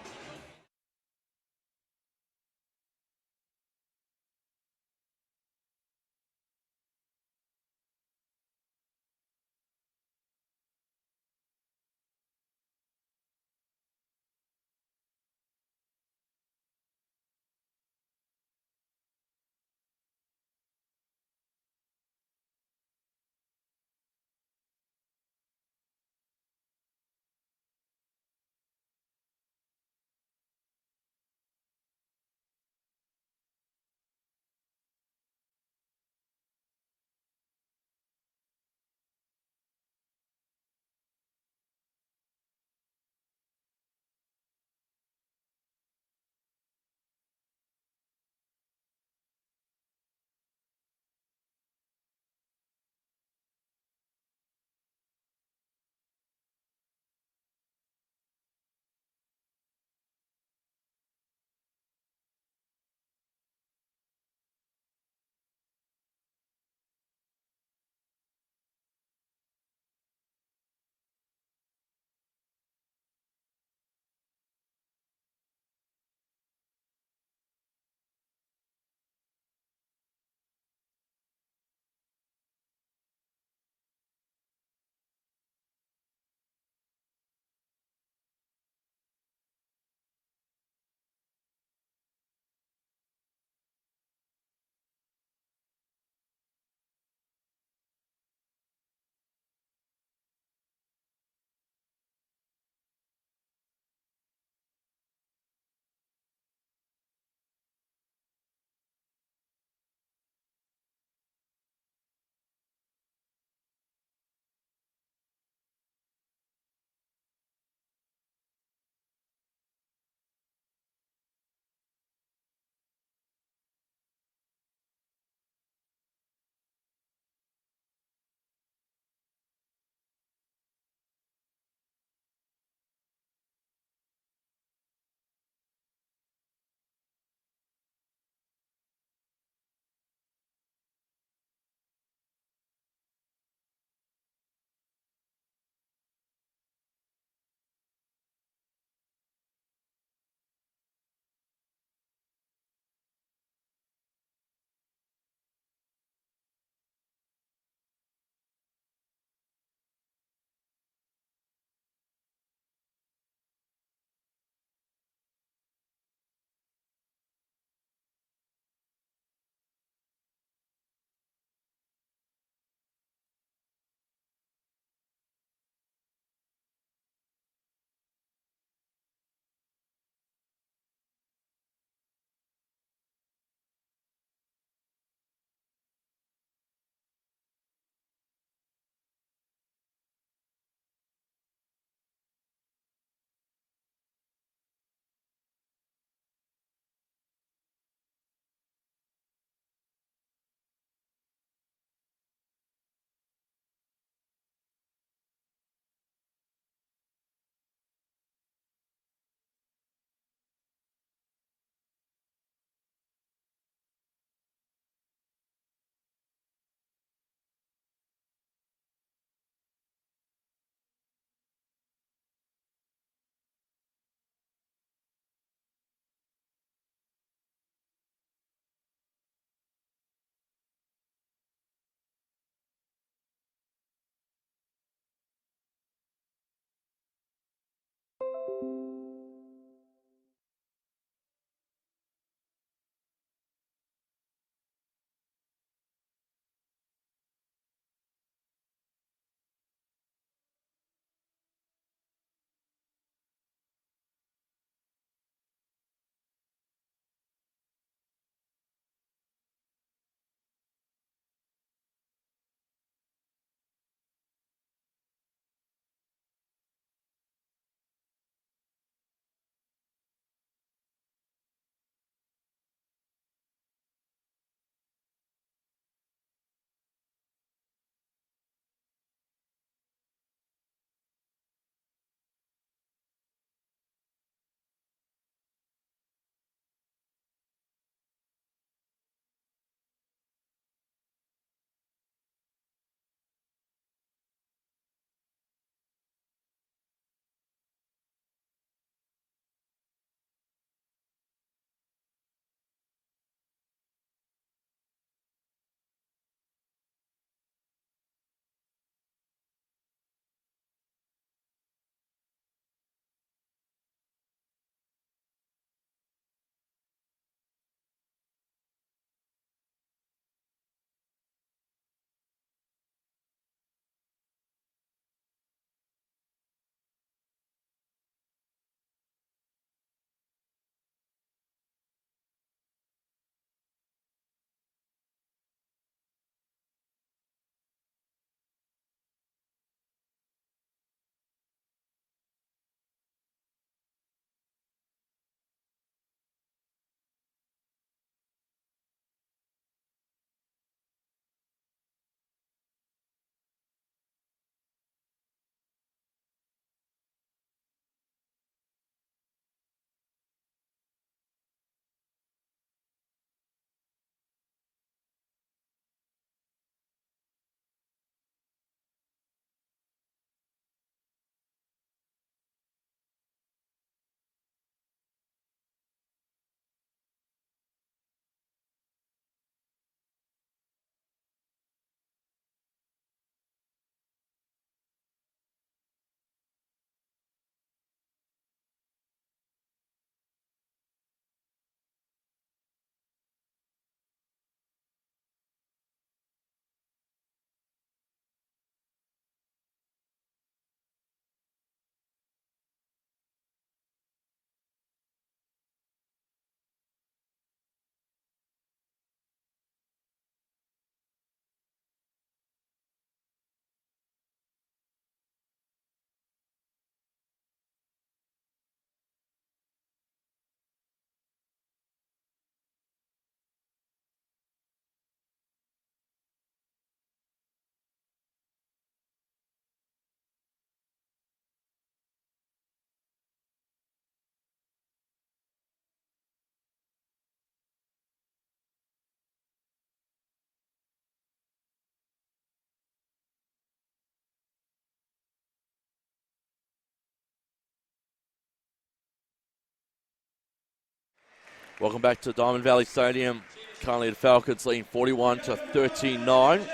Welcome back to Diamond Valley Stadium. Currently the Falcons leading 41-39.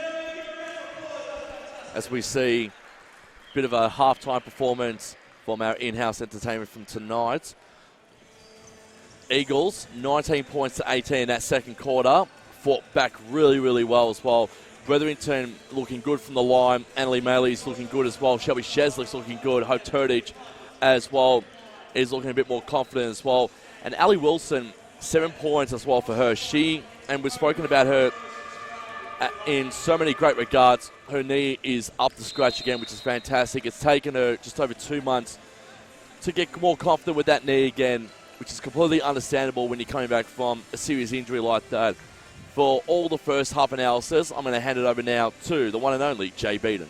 As we see a bit of a halftime performance from our in-house entertainment from tonight. Eagles, 19 points to 18 in that second quarter. Fought back really, really well as well. Wetherington looking good from the line. Annalie Maley's looking good as well. Shelby Sheslick's looking good. Hope Turdage as well is looking a bit more confident as well. And Ali Wilson, 7 points as well for her. And we've spoken about her in so many great regards. Her knee is up to scratch again, which is fantastic. It's taken her just over 2 months to get more confident with that knee again, which is completely understandable when you're coming back from a serious injury like that. For all the first half analysis, I'm going to hand it over now to the one and only Jay Beaton.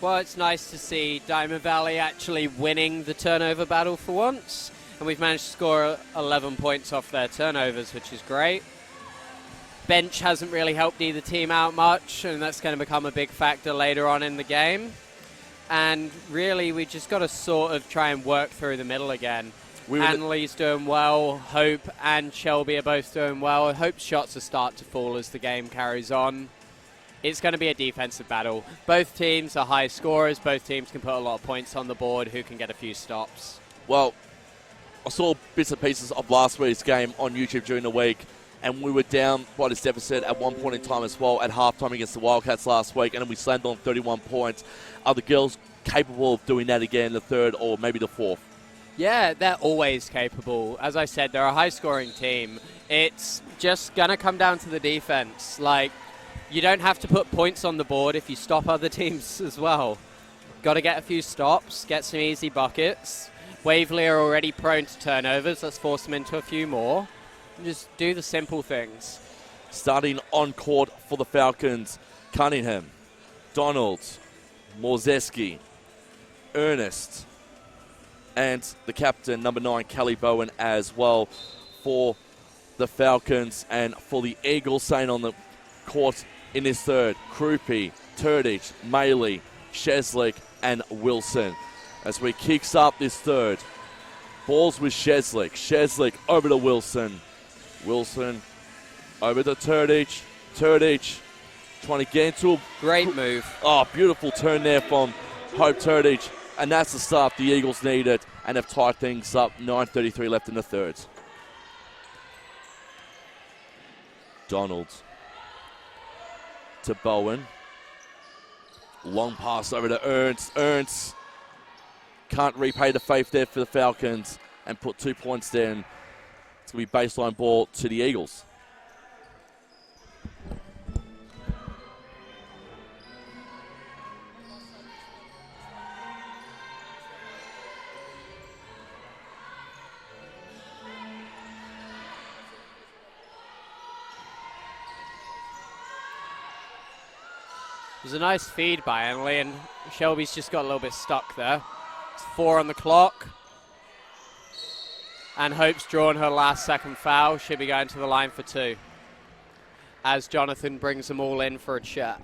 Well, it's nice to see Diamond Valley actually winning the turnover battle for once. And we've managed to score 11 points off their turnovers, which is great. Bench hasn't really helped either team out much, and that's going to become a big factor later on in the game. And really, we just got to sort of try and work through the middle again. Annalie's doing well. Hope and Shelby are both doing well. Hope's shots will start to fall as the game carries on. It's going to be a defensive battle. Both teams are high scorers. Both teams can put a lot of points on the board. Who can get a few stops? Well, I saw bits and pieces of last week's game on YouTube during the week, and we were down by this deficit at one point in time as well at halftime against the Wildcats last week, and then we slammed on 31 points. Are the girls capable of doing that again in the third or maybe the fourth? Yeah, they're always capable. As I said, they're a high-scoring team. It's just going to come down to the defense. Like, you don't have to put points on the board if you stop other teams as well. Got to get a few stops, get some easy buckets. Waverley are already prone to turnovers. Let's force them into a few more. And just do the simple things. Starting on court for the Falcons, Cunningham, Donald, Morzeski, Ernest, and the captain, number 9, Kelly Bowen as well for the Falcons. And for the Eagles, staying on the court in this third, Krupe, Turdage, Maley, Sheslick, and Wilson. As we kicks up this third, balls with Sheslick. Sheslick over to Wilson. Wilson over to Turdage. Turdage trying to get into a great move. Oh, beautiful turn there from Hope Turdage. And that's the stuff the Eagles needed and have tied things up. 9:33 left in the third. Donald to Bowen. Long pass over to Ernst. Ernst can't repay the faith there for the Falcons and put 2 points there. And it's going to be baseline ball to the Eagles. It was a nice feed by Annalie, and Shelby's just got a little bit stuck there. It's 4 on the clock. And Hope's drawn her last second foul. She'll be going to the line for 2. As Jonathan brings them all in for a chat.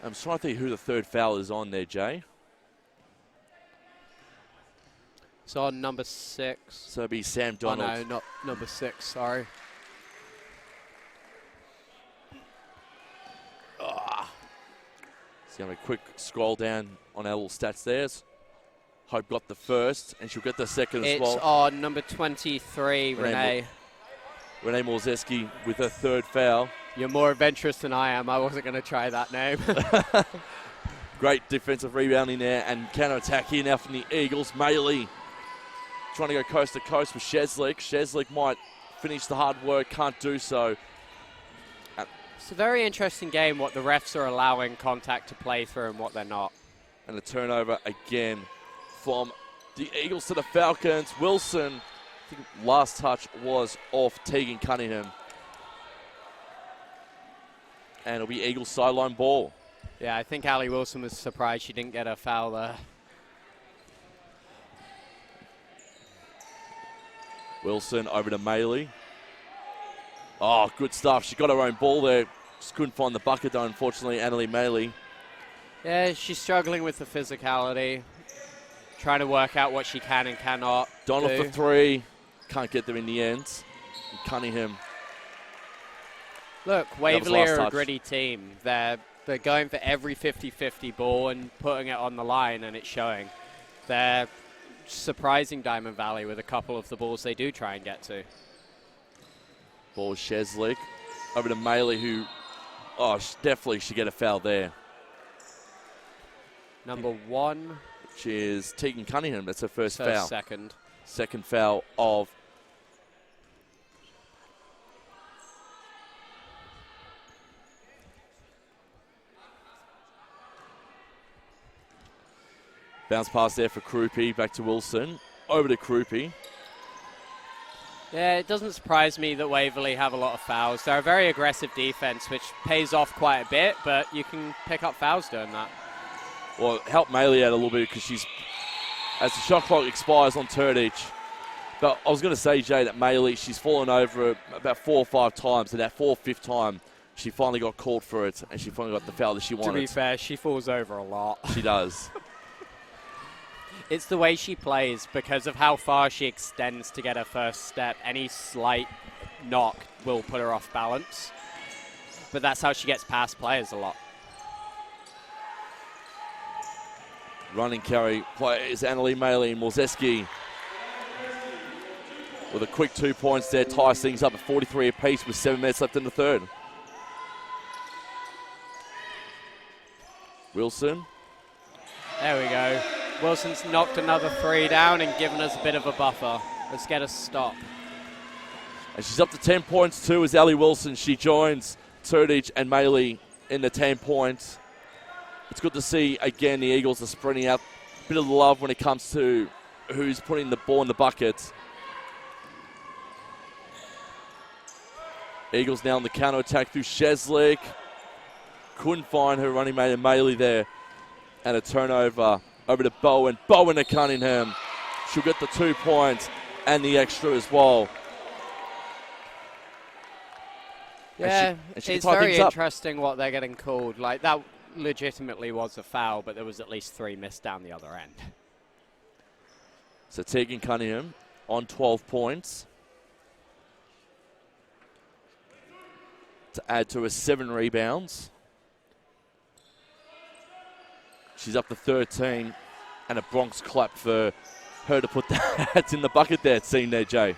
I'm trying to think who the third foul is on there, Jay. It's on number 6. So it'd be Sam Donald. Oh, no, not number 6, sorry. So a quick scroll down on our little stats there. Hope got the first, and she'll get the second as well. It's on number 23, Renee. Renee Morzeski with her third foul. You're more adventurous than I am. I wasn't going to try that name. Great defensive rebounding there, and counter-attack here now from the Eagles. Maley trying to go coast to coast with Sheslick. Sheslick might finish the hard work, can't do so. It's a very interesting game what the refs are allowing contact to play through and what they're not. And a turnover again from the Eagles to the Falcons. Wilson, I think last touch was off Tegan Cunningham. And it'll be Eagles sideline ball. Yeah, I think Ali Wilson was surprised she didn't get a foul there. Wilson over to Maley. Oh, good stuff. She got her own ball there. Just couldn't find the bucket, though, unfortunately, Annalie Maley. Yeah, she's struggling with the physicality, trying to work out what she can and cannot Donald do. for three. Can't get there in the end. And Cunningham. Look, Waverley are a touch. gritty team. They're going for every 50-50 ball and putting it on the line, and it's showing. They're surprising Diamond Valley with a couple of the balls they do try and get to. Ball Sheslick. Over to Maley, who, definitely should get a foul there. Number 1. Which is Tegan Cunningham. That's her first foul. Second foul of bounce pass there for Krupe. Back to Wilson. Over to Krupe. Yeah, it doesn't surprise me that Waverley have a lot of fouls. They're a very aggressive defense, which pays off quite a bit, but you can pick up fouls doing that. Well, help Maley out a little bit because as the shot clock expires on Turdich. But I was going to say, Jay, that Maley, she's fallen over about 4 or 5 times, and that 4th or 5th time, she finally got called for it, and she finally got the foul that she wanted. To be fair, she falls over a lot. She does. It's the way she plays because of how far she extends to get her first step. Any slight knock will put her off balance. But that's how she gets past players a lot. Running carry is Annalie Maley and Morzeski with a quick 2 points there. Ties things up at 43 apiece with 7 minutes left in the third. Wilson. There we go. Wilson's knocked another 3 down and given us a bit of a buffer. Let's get a stop. And she's up to 10 points too as Ali Wilson. She joins Turdich and Maley in the 10 points. It's good to see, again, the Eagles are spreading out a bit of love when it comes to who's putting the ball in the bucket. Eagles now on the counter-attack through Sheslick. Couldn't find her running mate Maley there. And a turnover over to Bowen. Bowen to Cunningham. She'll get the 2 points and the extra as well. Yeah, and she it's very interesting what they're getting called. Like, that legitimately was a foul, but there was at least 3 missed down the other end. So Tegan Cunningham on 12 points. To add to her 7 rebounds. She's up to 13, and a Bronx clap for her to put that in the bucket there, it's seen there, Jay.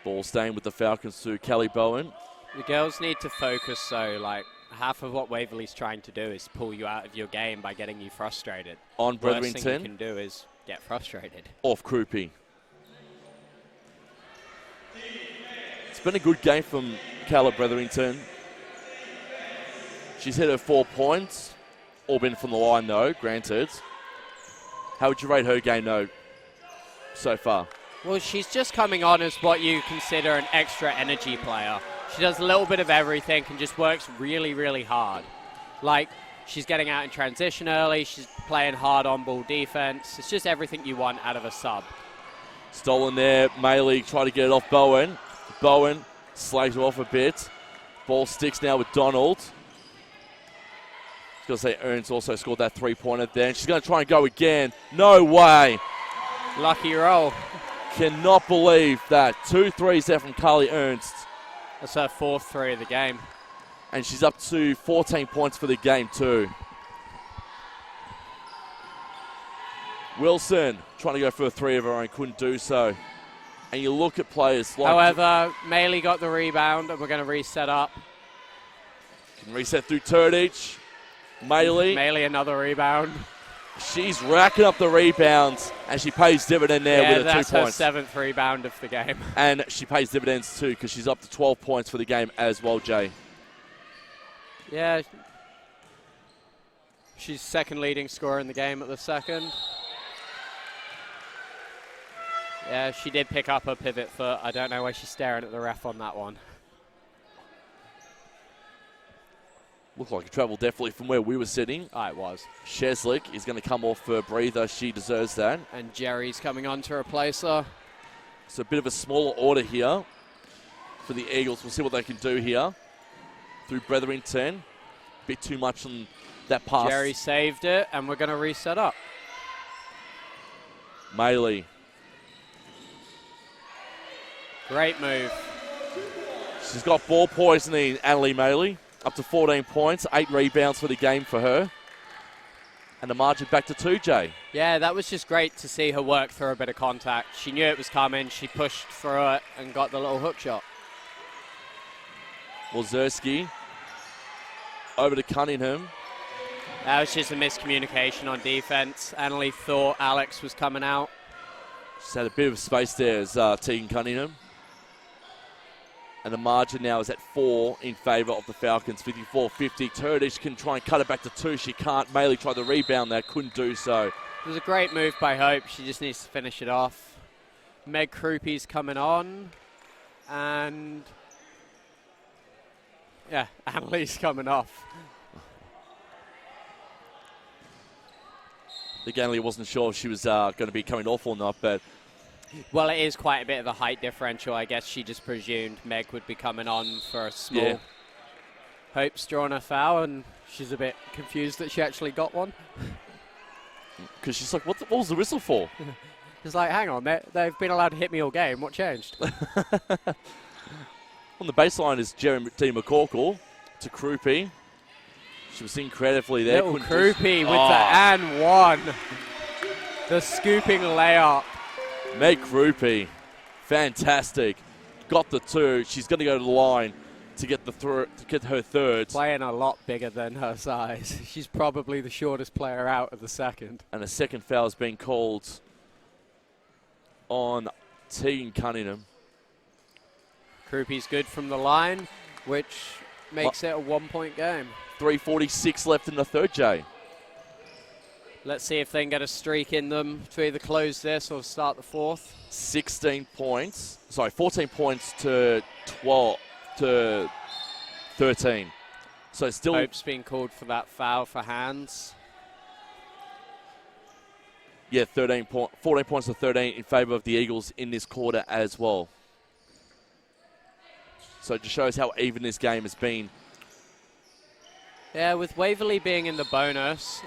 Ball staying with the Falcons to Kelly Bowen. The girls need to focus, though. Like, half of what Waverley's trying to do is pull you out of your game by getting you frustrated. On Bretherington. Worst thing you can do is get frustrated. Off Krupe. It's been a good game from Kayla Bretherington. She's hit her 4 points. All been from the line, though, granted. How would you rate her game, though, so far? Well, she's just coming on as what you consider an extra energy player. She does a little bit of everything and just works really, really hard. Like, she's getting out in transition early. She's playing hard on-ball defense. It's just everything you want out of a sub. Stolen there. Maley tried to get it off Bowen. Bowen slags her off a bit. Ball sticks now with Donald. I was going to say Ernst also scored that 3-pointer there. And she's going to try and go again. No way. Lucky roll. Cannot believe that. 2 threes there from Carly Ernst. That's her 4th 3 of the game. And she's up to 14 points for the game too. Wilson trying to go for a 3 of her own, couldn't do so. And you look at players like... However, Maley got the rebound, and we're going to reset up. Can reset through Turdich. Maley. Maley another rebound. She's racking up the rebounds, and she pays dividend there with her 2 points. That's her 7th rebound of the game. And she pays dividends too, because she's up to 12 points for the game as well, Jay. Yeah. She's second leading scorer in the game at the second. Yeah, she did pick up her pivot foot. I don't know why she's staring at the ref on that one. Looked like a travel definitely from where we were sitting. Oh, it was. Sheslick is going to come off for a breather. She deserves that. And Jerry's coming on to replace her. So a bit of a smaller order here for the Eagles. We'll see what they can do here through Bretherington. Bit too much on that pass. Jerry saved it, and we're going to reset up. Maley. Great move. She's got ball poisoning, Annalie Maley. Up to 14 points, 8 rebounds for the game for her. And the margin back to 2, Jay. Yeah, that was just great to see her work through a bit of contact. She knew it was coming. She pushed through it and got the little hook shot. Wazerski over to Cunningham. That was just a miscommunication on defense. Annalie thought Alex was coming out. She's had a bit of space there as Tegan Cunningham. And the margin now is at 4 in favour of the Falcons, 54-50. Turdish can try and cut it back to 2. She can't. Maley tried to rebound there, couldn't do so. It was a great move by Hope. She just needs to finish it off. Meg Krupi's coming on. And yeah, Annalie's coming off. I think Annalie wasn't sure if she was going to be coming off or not, but... Well, it is quite a bit of a height differential. I guess she just presumed Meg would be coming on for a small. Yeah. Hope's drawn a foul, and she's a bit confused that she actually got one. Because she's like, what was the whistle for? It's like, hang on, they've been allowed to hit me all game. What changed? On the baseline is Jeremy McCorkle to Krupi. She was seen creatively there. Little Krupi with the and one. The scooping layup. Meg Krupi, fantastic. Got the 2. She's going to go to the line to get her third. Playing a lot bigger than her size. She's probably the shortest player out of the second. And a second foul has been called on Tegan Cunningham. Krupi's good from the line, which makes it a 1-point game. 3:46 left in the third, Jay. Let's see if they can get a streak in them to either close this or start the fourth. 14 points to 13. So still... Hope's been called for that foul for hands. Yeah, 14 points to 13 in favour of the Eagles in this quarter as well. So it just shows how even this game has been. Yeah, with Waverley being in the bonus,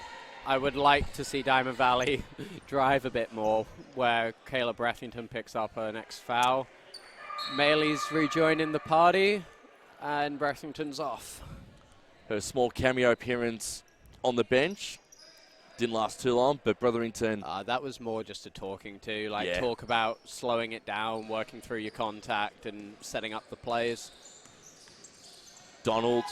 I would like to see Diamond Valley drive a bit more, where Kayla Brethington picks up her next foul. Maley's rejoining the party, and Brethington's off. Her small cameo appearance on the bench didn't last too long, but Bretherington... that was more just a talking to, Yeah. Talk about slowing it down, working through your contact, and setting up the plays. Donald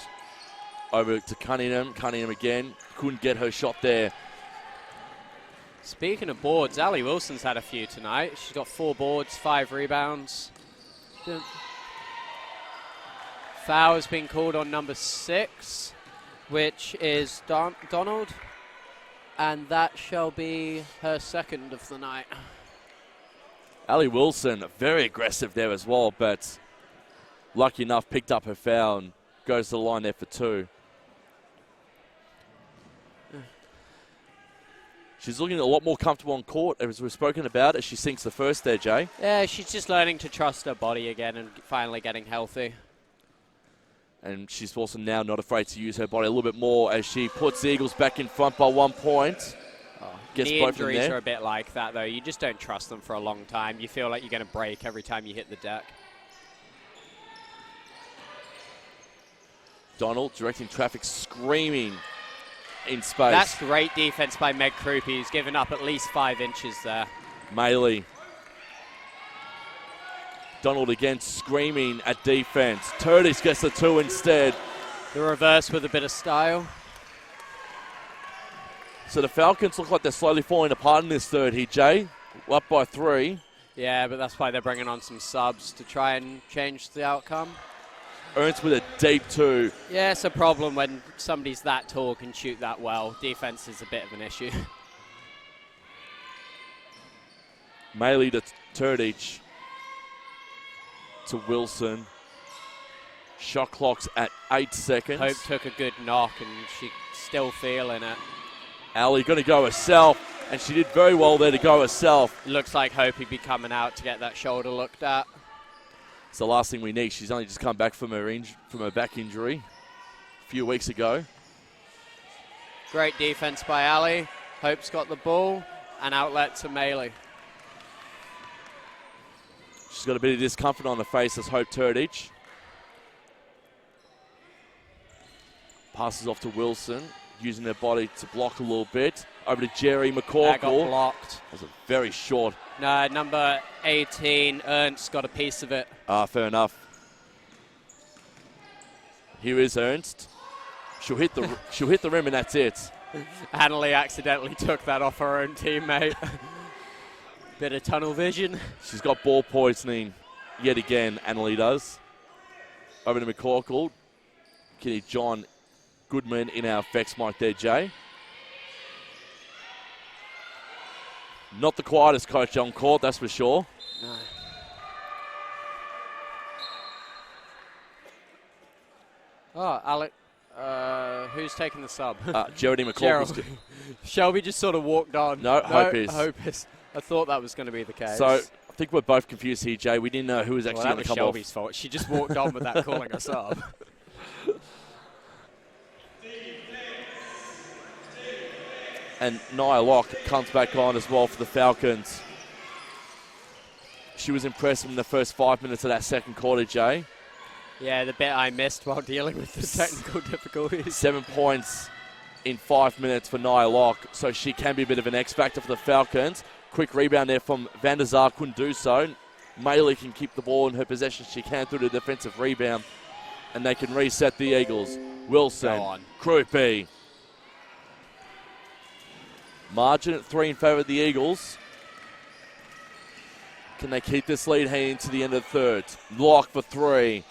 over to Cunningham. Cunningham again. Couldn't get her shot there. Speaking of boards, Ali Wilson's had a few tonight. She's got 4 boards, 5 rebounds. Foul has been called on number 6, which is Donald. And that shall be her second of the night. Ali Wilson, very aggressive there as well, but lucky enough, picked up her foul and goes to the line there for 2. She's looking a lot more comfortable on court, as we've spoken about, as she sinks the first there, Jay. Yeah, she's just learning to trust her body again and finally getting healthy. And she's also now not afraid to use her body a little bit more as she puts the Eagles back in front by 1 point. Gets Knee both of them injuries there. are a bit like that, though. You just don't trust them for a long time. You feel like you're going to break every time you hit the deck. Donald directing traffic, screaming in space. That's great defense by Meg Krupi. He's given up at least 5 inches there. Maley. Donald again screaming at defense. Turtis gets the 2 instead. The reverse with a bit of style. So the Falcons look like they're slowly falling apart in this third here, Jay. Up by 3. Yeah, but that's why they're bringing on some subs to try and change the outcome. Ernst with a deep 2. Yeah, it's a problem when somebody's that tall can shoot that well. Defense is a bit of an issue. Maley to Turdich. To Wilson. Shot clock's at 8 seconds. Hope took a good knock and she's still feeling it. Ali going to go herself, and she did very well there to go herself. Looks like Hope would be coming out to get that shoulder looked at. It's the last thing we need. She's only just come back from her back injury a few weeks ago. Great defense by Ali. Hope's got the ball, and outlet to Melee. She's got a bit of discomfort on her face as Hope Turdage. Passes off to Wilson, using her body to block a little bit. Over to Jerry McCorkle. That got blocked. That was a very short. No, number 18, Ernst, got a piece of it. Fair enough. Here is Ernst. She'll hit the rim, and that's it. Annalie accidentally took that off her own teammate. Bit of tunnel vision. She's got ball poisoning yet again, Annalie does. Over to McCorkle. Kenny John Goodman in our effects mic there, Jay. Not the quietest coach on court, that's for sure. No. Oh, Alec. Who's taking the sub? Geraldine McCall. Shelby just sort of walked on. No, Hope is. I thought that was going to be the case. So I think we're both confused here, Jay. We didn't know who was actually going to come Shelby's off. fault. She just walked on without calling us up. And Nia Locke comes back on as well for the Falcons. She was impressive in the first 5 minutes of that second quarter, Jay. Yeah, the bit I missed while dealing with the technical difficulties. 7 points in 5 minutes for Nia Locke, so she can be a bit of an X factor for the Falcons. Quick rebound there from Van der Zar, couldn't do so. Maley can keep the ball in her possession. She can through the defensive rebound, and they can reset the Eagles. Wilson, Krupe. Margin at 3 in favour of the Eagles. Can they keep this lead heading into the end of the third? Locke for 3.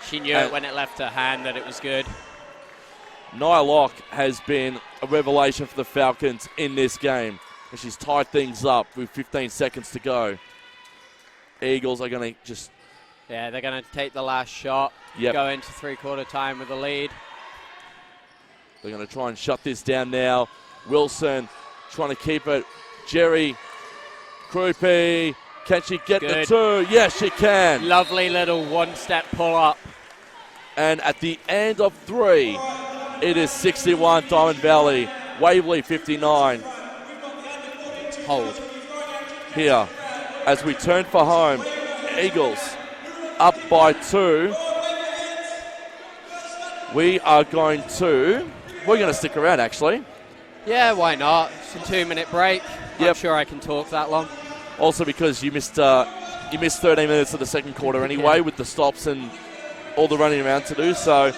She knew it when it left her hand that it was good. Nia Locke has been a revelation for the Falcons in this game. And she's tied things up with 15 seconds to go. Eagles are going to just... Yeah, they're going to take the last shot, go into three-quarter time with a lead. They're going to try and shut this down now. Wilson trying to keep it. Jerry, Krupe, can she get the 2? Yes, she can. Lovely little one-step pull-up. And at the end of 3, it is 61 Diamond Valley. Waverley 59. Hold. Here, as we turn for home, Eagles up by 2. We're going to stick around, actually. Yeah, why not? It's a 2-minute break. I'm sure I can talk that long. Also because you missed 13 minutes of the second quarter anyway with the stops and all the running around to do, so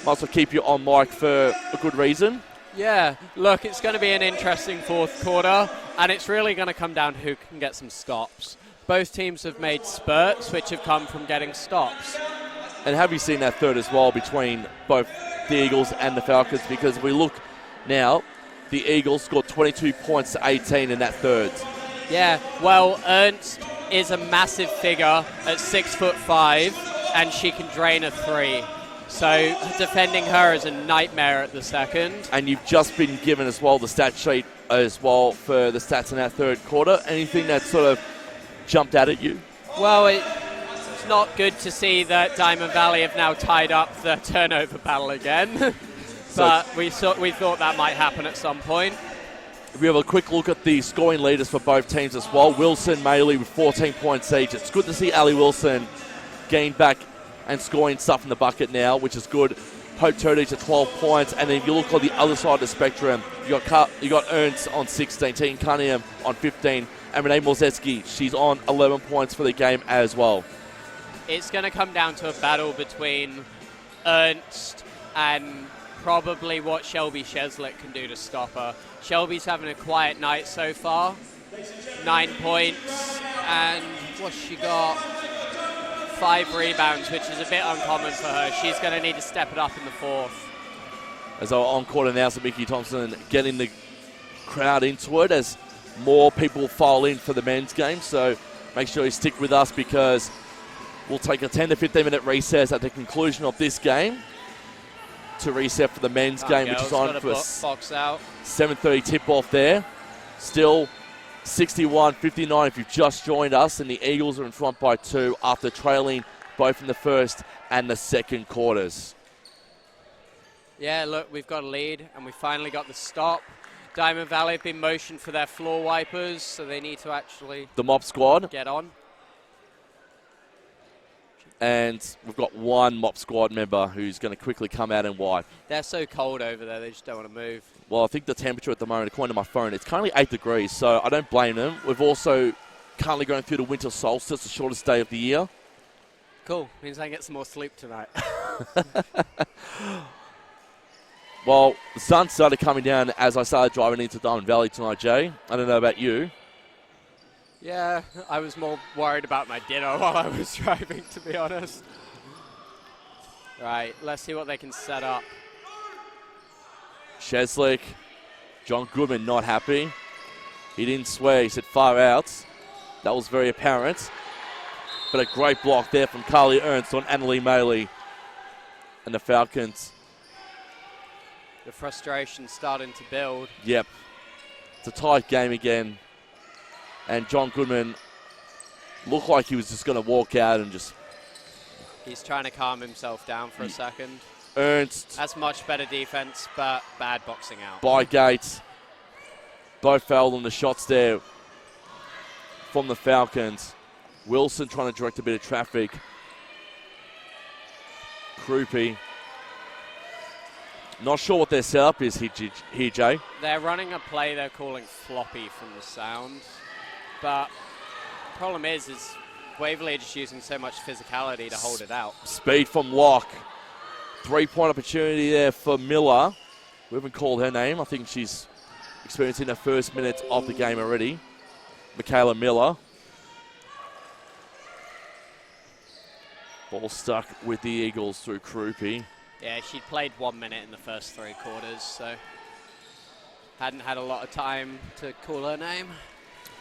might as well keep you on mic for a good reason. Yeah, look, it's going to be an interesting fourth quarter, and it's really going to come down to who can get some stops. Both teams have made spurts, which have come from getting stops. And have you seen that third as well between both the Eagles and the Falcons? Because if we look now, the Eagles scored 22 points to 18 in that third. Yeah, well, Ernst is a massive figure at 6'5", and she can drain a 3. So defending her is a nightmare at the second. And you've just been given as well the stat sheet as well for the stats in that third quarter. Anything that sort of jumped out at you? Well, it's not good to see that Diamond Valley have now tied up the turnover battle again. But we thought that might happen at some point. If we have a quick look at the scoring leaders for both teams as well, Wilson, Maley with 14 points each. It's good to see Ali Wilson gain back and scoring stuff in the bucket now, which is good. Hope Turdage at 12 points. And then if you look on the other side of the spectrum, you got Ernst on 16, Team Cunningham on 15, and Renee Morzeski, she's on 11 points for the game as well. It's going to come down to a battle between Ernst and probably what Shelby Sheslick can do to stop her. Shelby's having a quiet night so far. 9 points, and what's she got? 5 rebounds, which is a bit uncommon for her. She's going to need to step it up in the fourth. As our on-court announcer, Mickey Thompson, getting the crowd into it as more people file in for the men's game. So make sure you stick with us because We'll take a 10 to 15 minute recess at the conclusion of this game to reset for the men's game, which is on for box out. 7:30 tip-off there. Still 61-59 if you've just joined us, and the Eagles are in front by 2 after trailing both in the first and the second quarters. Yeah, look, we've got a lead, and we finally got the stop. Diamond Valley have been motioned for their floor wipers, so they need to actually... The mop squad. Get on. And we've got one mop squad member who's going to quickly come out and wipe. They're so cold over there, they just don't want to move. Well, I think the temperature at the moment, according to my phone, it's currently 8 degrees, so I don't blame them. We've also currently going through the winter solstice, the shortest day of the year. Cool. Means I can get some more sleep tonight. Well, the sun started coming down as I started driving into Diamond Valley tonight, Jay. I don't know about you. Yeah, I was more worried about my dinner while I was driving, to be honest. Right, let's see what they can set up. Sheslick, John Goodman not happy. He didn't swear, he said far out. That was very apparent. But a great block there from Carly Ernst on Annalie Maley. And the Falcons. The frustration starting to build. Yep. It's a tight game again. And John Goodman looked like he was just going to walk out and just... He's trying to calm himself down for a second. Ernst. That's much better defense, but bad boxing out. Bygate. Both fouled on the shots there from the Falcons. Wilson trying to direct a bit of traffic. Krupe. Not sure what their setup is here, Jay. They're running a play they're calling floppy from the sound. But the problem is Waverley just using so much physicality to hold it out. Speed from Locke. 3-point opportunity there for Miller. We haven't called her name. I think she's experiencing her first minute of the game already. Michaela Miller. Ball stuck with the Eagles through Krupe. Yeah, she'd played 1 minute in the first 3 quarters, so hadn't had a lot of time to call her name.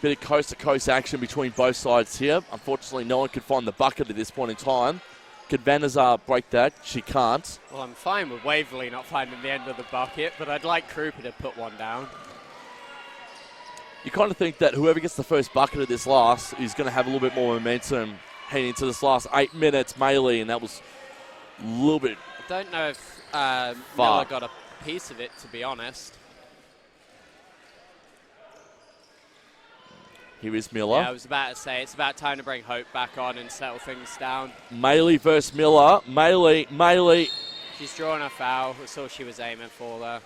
Bit of coast-to-coast action between both sides here. Unfortunately, no one could find the bucket at this point in time. Could Van der Sar break that? She can't. Well, I'm fine with Waverley not finding the end of the bucket, but I'd like Krupe to put one down. You kind of think that whoever gets the first bucket of this last is going to have a little bit more momentum heading into this last 8 minutes, Maley, and that was a little bit... I don't know if Miller got a piece of it, to be honest. Here is Miller. Yeah, I was about to say, it's about time to bring Hope back on and settle things down. Maley versus Miller. Maley. She's drawn a foul. That's all she was aiming for there.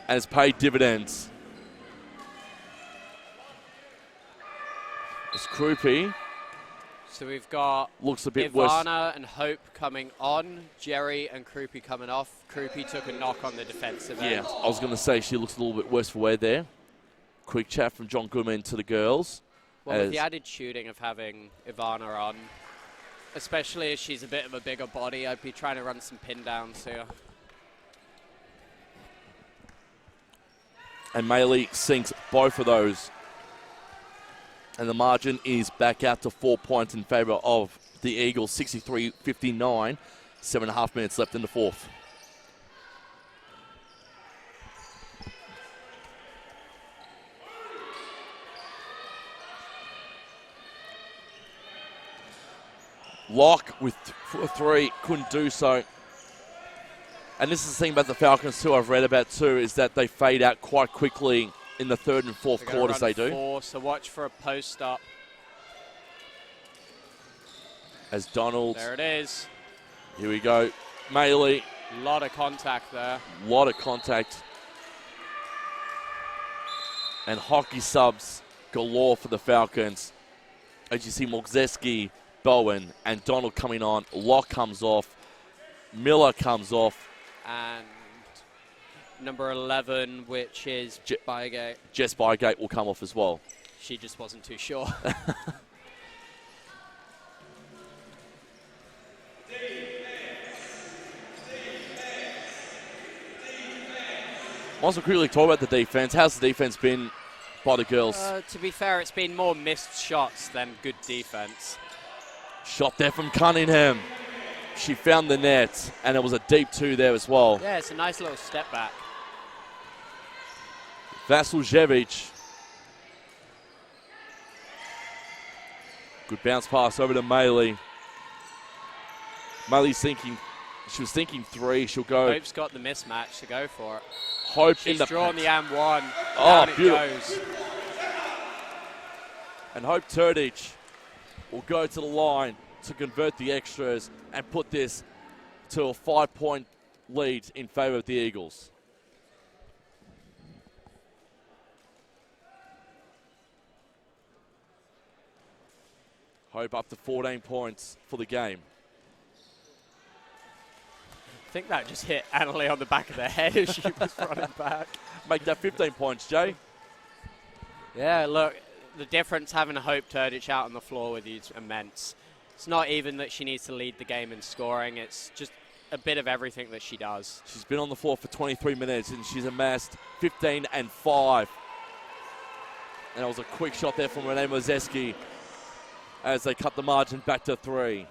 And it's paid dividends. It's Krupe. So we've got looks a bit worse. Ivana and Hope coming on, Jerry and Krupe coming off. Krupe took a knock on the defensive end. Yeah, I was going to say she looks a little bit worse for wear there. Quick chat from John Goodman to the girls. Well, with the added shooting of having Ivana on, especially as she's a bit of a bigger body, I'd be trying to run some pin downs here. And Maley sinks both of those. And the margin is back out to 4 points in favour of the Eagles, 63-59. 7.5 minutes left in the fourth. Locke with 3, couldn't do so. And this is the thing about the Falcons too, I've read about too, is that they fade out quite quickly in the third and fourth quarters. They do. 4, so watch for a post up. As Donald. There it is. Here we go. Maley. A lot of contact there. Lot of contact. And hockey subs galore for the Falcons. As you see, Mogzeski, Bowen, and Donald coming on. Locke comes off. Miller comes off. And number 11, which is Bygate. Jess Bygate will come off as well. She just wasn't too sure. Might as well quickly talk about the defense. How's the defense been by the girls? To be fair, it's been more missed shots than good defense. Shot there from Cunningham. She found the net, and it was a deep 2 there as well. Yeah, it's a nice little step back. Vasiljevic. Good bounce pass over to Maley. Maley's thinking, she was thinking 3. She'll go. Hope's got the mismatch to go for it. Hope She's in the drawn the M1. Oh, Down beautiful. it goes. And Hope Turdich will go to the line to convert the extras and put this to a 5-point lead in favour of the Eagles. Hope up to 14 points for the game. I think that just hit Annalie on the back of the head as she was running back. Make that 15 points, Jay. Yeah, look, the difference having a Hope Turdich out on the floor with you is immense. It's not even that she needs to lead the game in scoring. It's just a bit of everything that she does. She's been on the floor for 23 minutes, and she's amassed 15 and 5. And it was a quick shot there from Renee Mozeski as they cut the margin back to 3.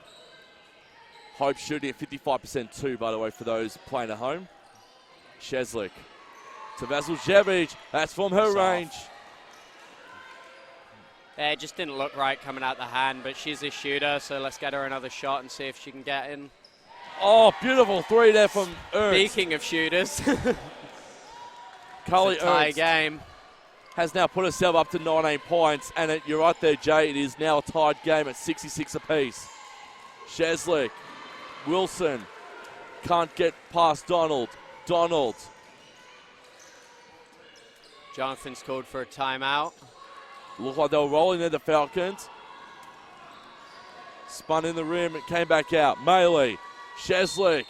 Hope shooting at 55% too, by the way, for those playing at home. Sheslick to Vasiljevic. That's from her range. Yeah, it just didn't look right coming out the hand, but she's a shooter, so let's get her another shot and see if she can get in. Oh, beautiful 3 there from Ernst. Speaking of shooters, Carly tie Ernst game. has now put herself up to 19 points, and you're right there, Jay. It is now a tied game at 66 apiece. Sheslick, Wilson can't get past Donald. Donald. Jonathan's called for a timeout. Looked like they were rolling there, the Falcons. Spun in the rim and came back out. Maley, Sheslick.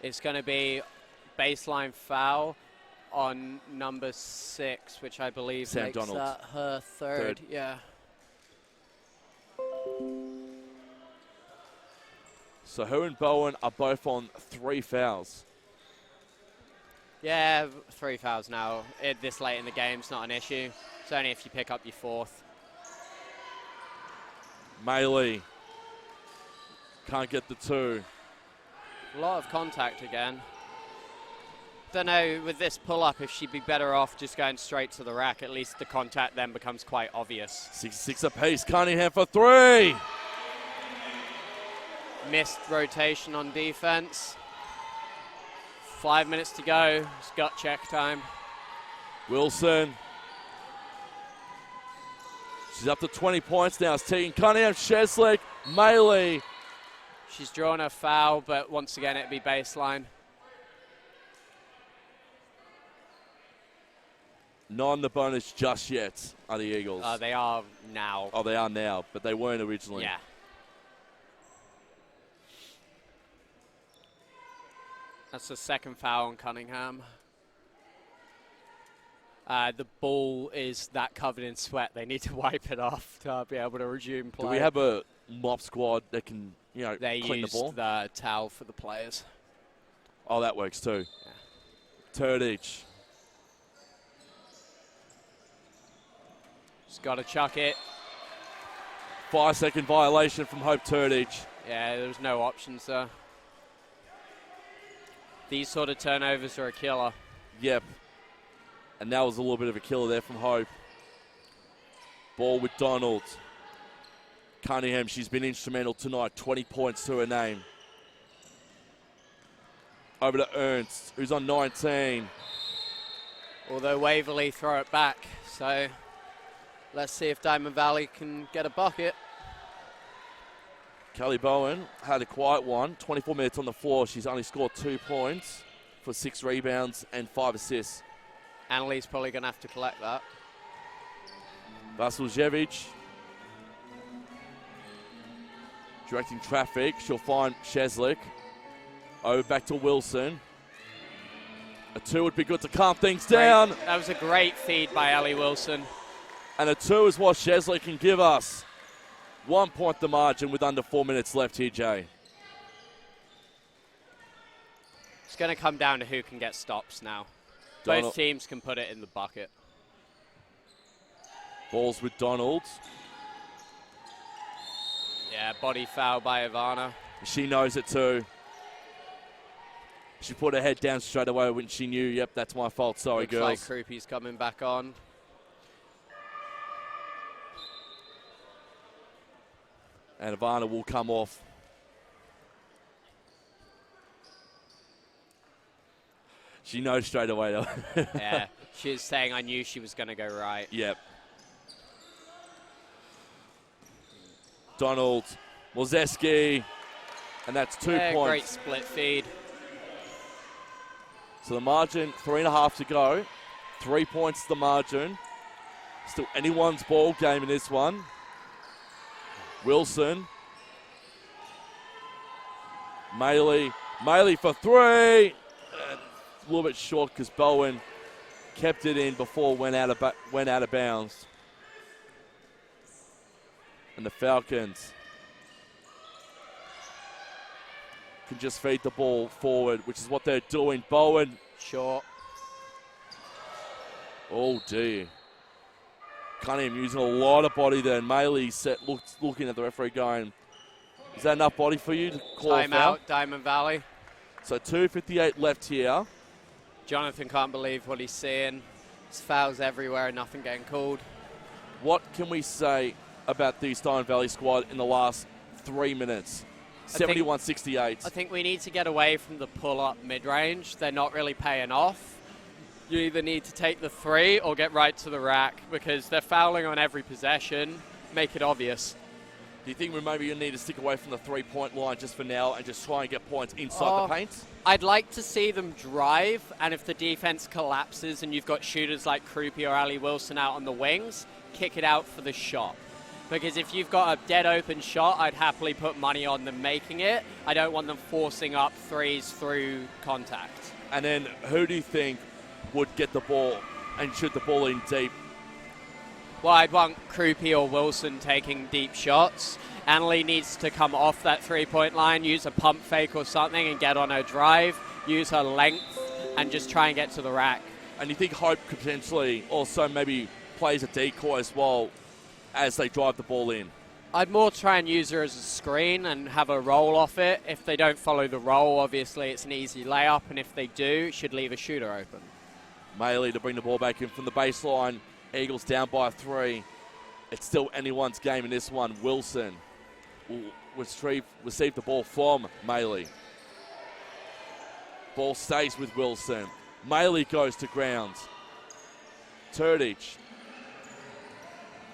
It's going to be baseline foul on number 6, which I believe Sam makes Donald. that her third. Yeah. So her and Bowen are both on 3 fouls. Yeah, 3 fouls now. This late in the game is not an issue. It's only if you pick up your 4th. Maley can't get the 2. A lot of contact again. Don't know, with this pull-up, if she'd be better off just going straight to the rack. At least the contact then becomes quite obvious. 66 apiece. Cunningham for 3. Missed rotation on defense. 5 minutes to go. It's gut check time. Wilson. She's up to 20 points now. It's Tegan Cunningham, Sheslick, Maley. She's drawn a foul, but once again, it'd be baseline. Not on the bonus just yet are the Eagles. They are now. Oh, they are now, but they weren't originally. Yeah. That's the second foul on Cunningham. The ball is that covered in sweat. They need to wipe it off to be able to resume play. Do we have a mop squad that can, clean the ball? They used the towel for the players. Oh, that works too. Yeah. Turdich. Just got to chuck it. 5-second violation from Hope Turdich. Yeah, there's no options there. These sort of turnovers are a killer. Yep. And that was a little bit of a killer there from Hope. Ball with Donald. Cunningham, she's been instrumental tonight. 20 points to her name. Over to Ernst, who's on 19. Although Waverley throw it back. So let's see if Diamond Valley can get a bucket. Kelly Bowen had a quiet one. 24 minutes on the floor. She's only scored 2 points for 6 rebounds and 5 assists. Annalie's probably going to have to collect that. Vasiljevic directing traffic. She'll find Sheslick. Over back to Wilson. A 2 would be good to calm things down. That was a great feed by Ellie Wilson. And a 2 is what Sheslick can give us. 1 point the margin with under 4 minutes left here, Jay. It's going to come down to who can get stops now. Both teams can put it in the bucket. Balls with Donald. Yeah, body foul by Ivana. She knows it too. She put her head down straight away when she knew, yep, that's my fault. Sorry, Looks girls. like Krupi's coming back on. And Ivana will come off. She knows straight away, though. Yeah, she was saying, I knew she was going to go right. Yep. Donald, Mozeski, and that's 2 points. Great split feed. So the margin, 3.5 to go. 3 points the margin. Still anyone's ball game in this one. Wilson. Maley for three. A little bit short because Bowen kept it in before it went out of bounds. And the Falcons can just feed the ball forward, which is what they're doing. Bowen. Short. Oh, dear. Cunningham using a lot of body there. And Maley looking at the referee going, is that enough body for you to call a foul? Timeout, Diamond Valley. So 2:58 left here. Jonathan can't believe what he's seeing. There's fouls everywhere and nothing getting called. What can we say about the Diamond Valley squad in the last 3 minutes? 71-68. I think we need to get away from the pull-up mid-range. They're not really paying off. You either need to take the three or get right to the rack because they're fouling on every possession. Make it obvious. Do you think we maybe need to stick away from the three-point line just for now and just try and get points inside the paint? I'd like to see them drive, and if the defense collapses and you've got shooters like Krupi or Ali Wilson out on the wings, kick it out for the shot. Because if you've got a dead open shot, I'd happily put money on them making it. I don't want them forcing up threes through contact. And then who do you think would get the ball and shoot the ball in deep? Well, I'd want Krupi or Wilson taking deep shots. Annalie needs to come off that three-point line, use a pump fake or something and get on her drive, use her length, and just try and get to the rack. And you think Hope could potentially also maybe plays a decoy as well as they drive the ball in? I'd more try and use her as a screen and have a roll off it. If they don't follow the roll, obviously it's an easy layup, and if they do, it should leave a shooter open. Maley to bring the ball back in from the baseline. Eagles down by 3. It's still anyone's game in this one. Wilson will receive the ball from Maley. Ball stays with Wilson. Maley goes to ground. Turdich.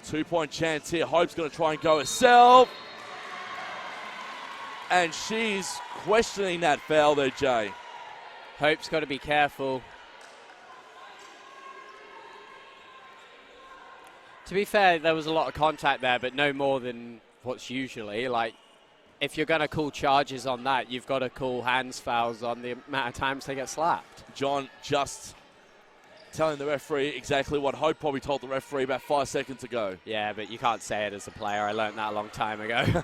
2-point chance here. Hope's going to try and go herself. And she's questioning that foul there, Jay. Hope's got to be careful. To be fair, there was a lot of contact there, but no more than what's usually. Like, if you're going to call charges on that, you've got to call hands fouls on the amount of times they get slapped. John just telling the referee exactly what Hope probably told the referee about 5 seconds ago. Yeah, but you can't say it as a player. I learned that a long time ago.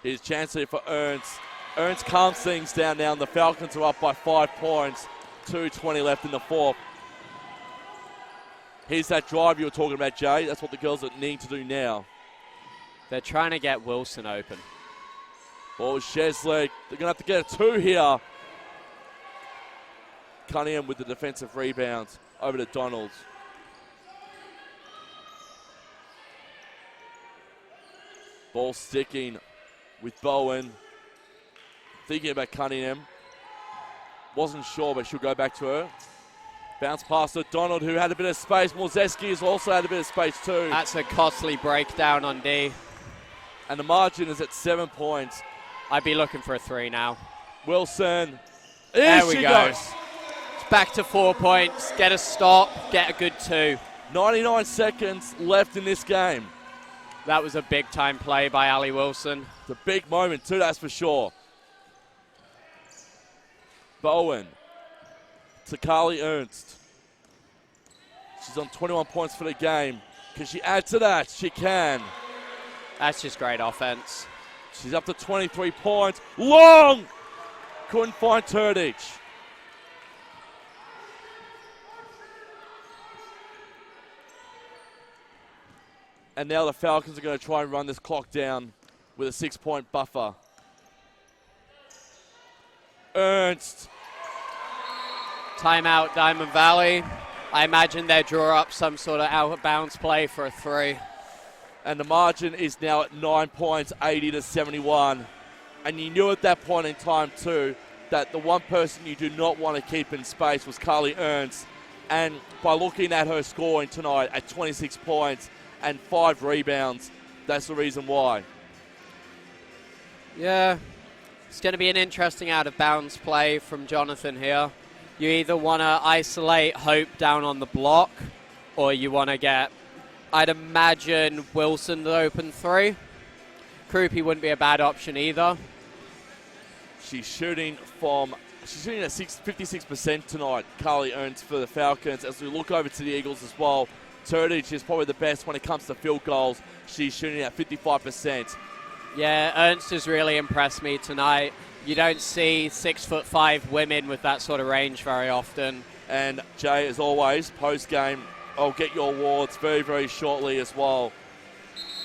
Here's chance here for Ernst. Ernst calms things down now, and the Falcons are up by 5 points. 2:20 left in the fourth. Here's that drive you were talking about, Jay. That's what the girls are needing to do now. They're trying to get Wilson open. Ball Shesley. They're going to have to get a 2 here. Cunningham with the defensive rebounds over to Donalds. Ball sticking with Bowen. Thinking about Cunningham. Wasn't sure, but she'll go back to her. Bounce pass to Donald, who had a bit of space. Morzeski has also had a bit of space too. That's a costly breakdown on D. And the margin is at 7 points. I'd be looking for a 3 now. Wilson. There we go. It's back to 4 points. Get a stop. Get a good 2. 99 seconds left in this game. That was a big-time play by Ali Wilson. It's a big moment too, that's for sure. Bowen. To Carly Ernst. She's on 21 points for the game. Can she add to that? She can. That's just great offense. She's up to 23 points. Long! Couldn't find Turdich. And now the Falcons are going to try and run this clock down. with a 6-point buffer. Ernst. Timeout, Diamond Valley. I imagine they'll draw up some sort of out-of-bounds play for a 3. And the margin is now at 9 points, 80-71. And you knew at that point in time, too, that the one person you do not want to keep in space was Carly Ernst. And by looking at her scoring tonight at 26 points and 5 rebounds, that's the reason why. Yeah, it's going to be an interesting out-of-bounds play from Jonathan here. You either want to isolate Hope down on the block, or you want to get, I'd imagine, Wilson the open 3. Krupe wouldn't be a bad option either. She's shooting at 56% tonight, Carly Ernst for the Falcons. As we look over to the Eagles as well, Turdage is probably the best when it comes to field goals. She's shooting at 55%. Yeah, Ernst has really impressed me tonight. You don't see 6'5" women with that sort of range very often. And Jay, as always, post-game, I'll get your awards very, very shortly as well,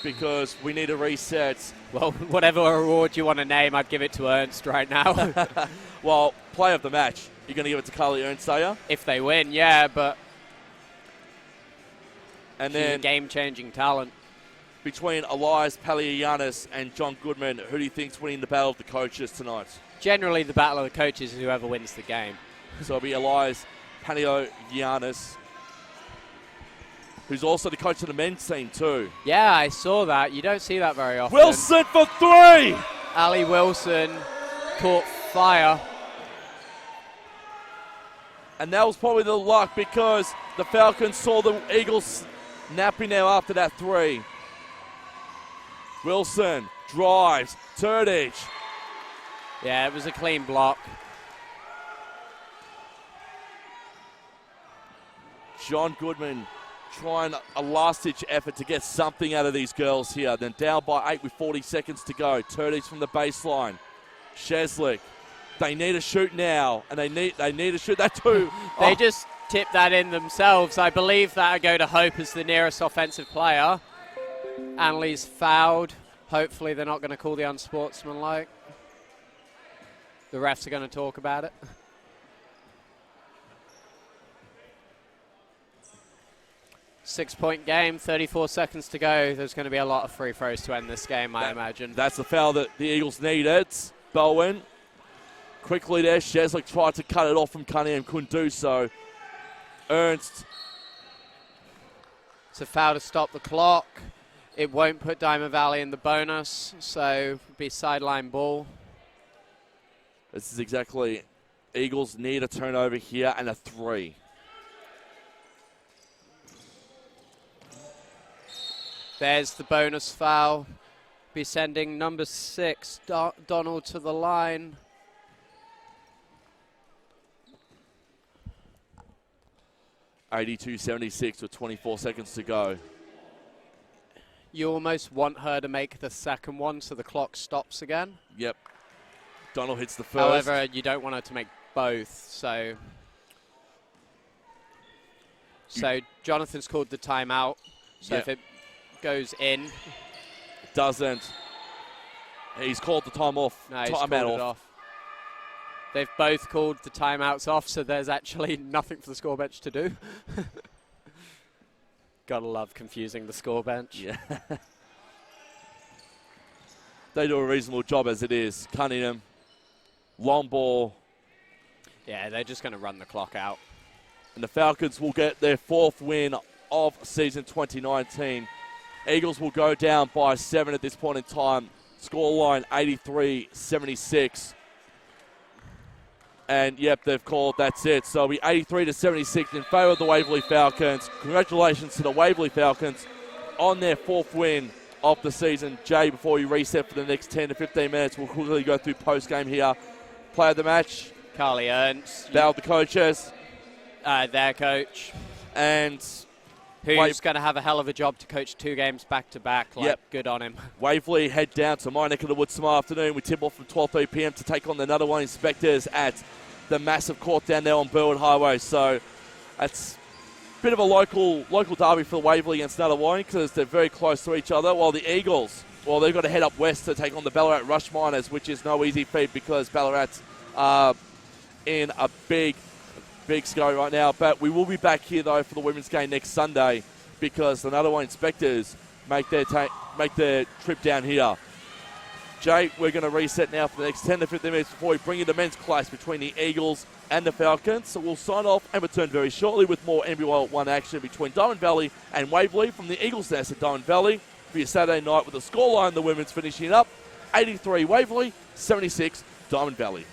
because we need a reset. Well, whatever award you want to name, I'd give it to Ernst right now. Well, play of the match. You're going to give it to Carly Ernst, are you? If they win, yeah, but and she's then a game-changing talent. Between Elias Palianis and John Goodman, who do you think's winning the battle of the coaches tonight? Generally, the battle of the coaches is whoever wins the game. So it'll be Elias Palianis, who's also the coach of the men's team too. Yeah, I saw that. You don't see that very often. Wilson for 3! Ali Wilson caught fire. And that was probably the luck, because the Falcons saw the Eagles napping now after that 3. Wilson drives, Turdage. Yeah, it was a clean block. John Goodman trying a last-ditch effort to get something out of these girls here. Then down by 8 with 40 seconds to go. Turdage from the baseline. Sheslick. They need a shoot now, and they need to shoot that too. They just tipped that in themselves. I believe that'll go to Hope as the nearest offensive player. Annalise fouled. Hopefully they're not going to call the unsportsmanlike. The refs are going to talk about it. Six-point game, 34 seconds to go. There's going to be a lot of free throws to end this game, I imagine. That's the foul that the Eagles needed. Bowen quickly there. Sheslick tried to cut it off from Cunningham, couldn't do so. Ernst. It's a foul to stop the clock. It won't put Diamond Valley in the bonus, so it'll be sideline ball. This is exactly, Eagles need a turnover here and a 3. There's the bonus foul. Be sending number 6, Donald, to the line. (82-76) with 24 seconds to go. You almost want her to make the second one so the clock stops again. Yep. Donald hits the first. However, you don't want her to make both, so Jonathan's called the timeout. So if it goes in. It doesn't. He's called the time off. No, he's called it off. They've both called the timeouts off, so there's actually nothing for the score bench to do. Gotta love confusing the score bench. Yeah. They do a reasonable job as it is. Cunningham, long ball. Yeah, they're just going to run the clock out. And the Falcons will get their 4th win of season 2019. Eagles will go down by 7 at this point in time. Scoreline 83-76. And, yep, they've called, that's it. So it'll be 83-76 in favour of the Waverley Falcons. Congratulations to the Waverley Falcons on their 4th win of the season. Jay, before you reset for the next 10 to 15 minutes, we'll quickly go through post-game here. Player of the match. Carly Ernst. Battle of the coaches. Their coach. And who's going to have a hell of a job to coach 2 games back-to-back. Good on him. Waverley head down to my neck of the woods tomorrow afternoon. We tip off from 12:30 p.m. to take on another one. Inspectors at the massive court down there on Burwood Highway. So that's a bit of a local derby for Waverley against Nunawading because they're very close to each other, while the Eagles well, they've got to head up west to take on the Ballarat Rush Miners, which is no easy feat because Ballarat's in a big scurry right now. But we will be back here, though, for the women's game next Sunday because the Nuttaway Inspectors make their trip down here. Jay, we're going to reset now for the next 10 to 15 minutes before we bring you the men's clash between the Eagles and the Falcons. So we'll sign off and return very shortly with more NBL1 action between Darwin Valley and Waverley from the Eagles' nest at Darwin Valley for your Saturday night with the scoreline, the women's finishing up 83 Waverley, 76 Darwin Valley.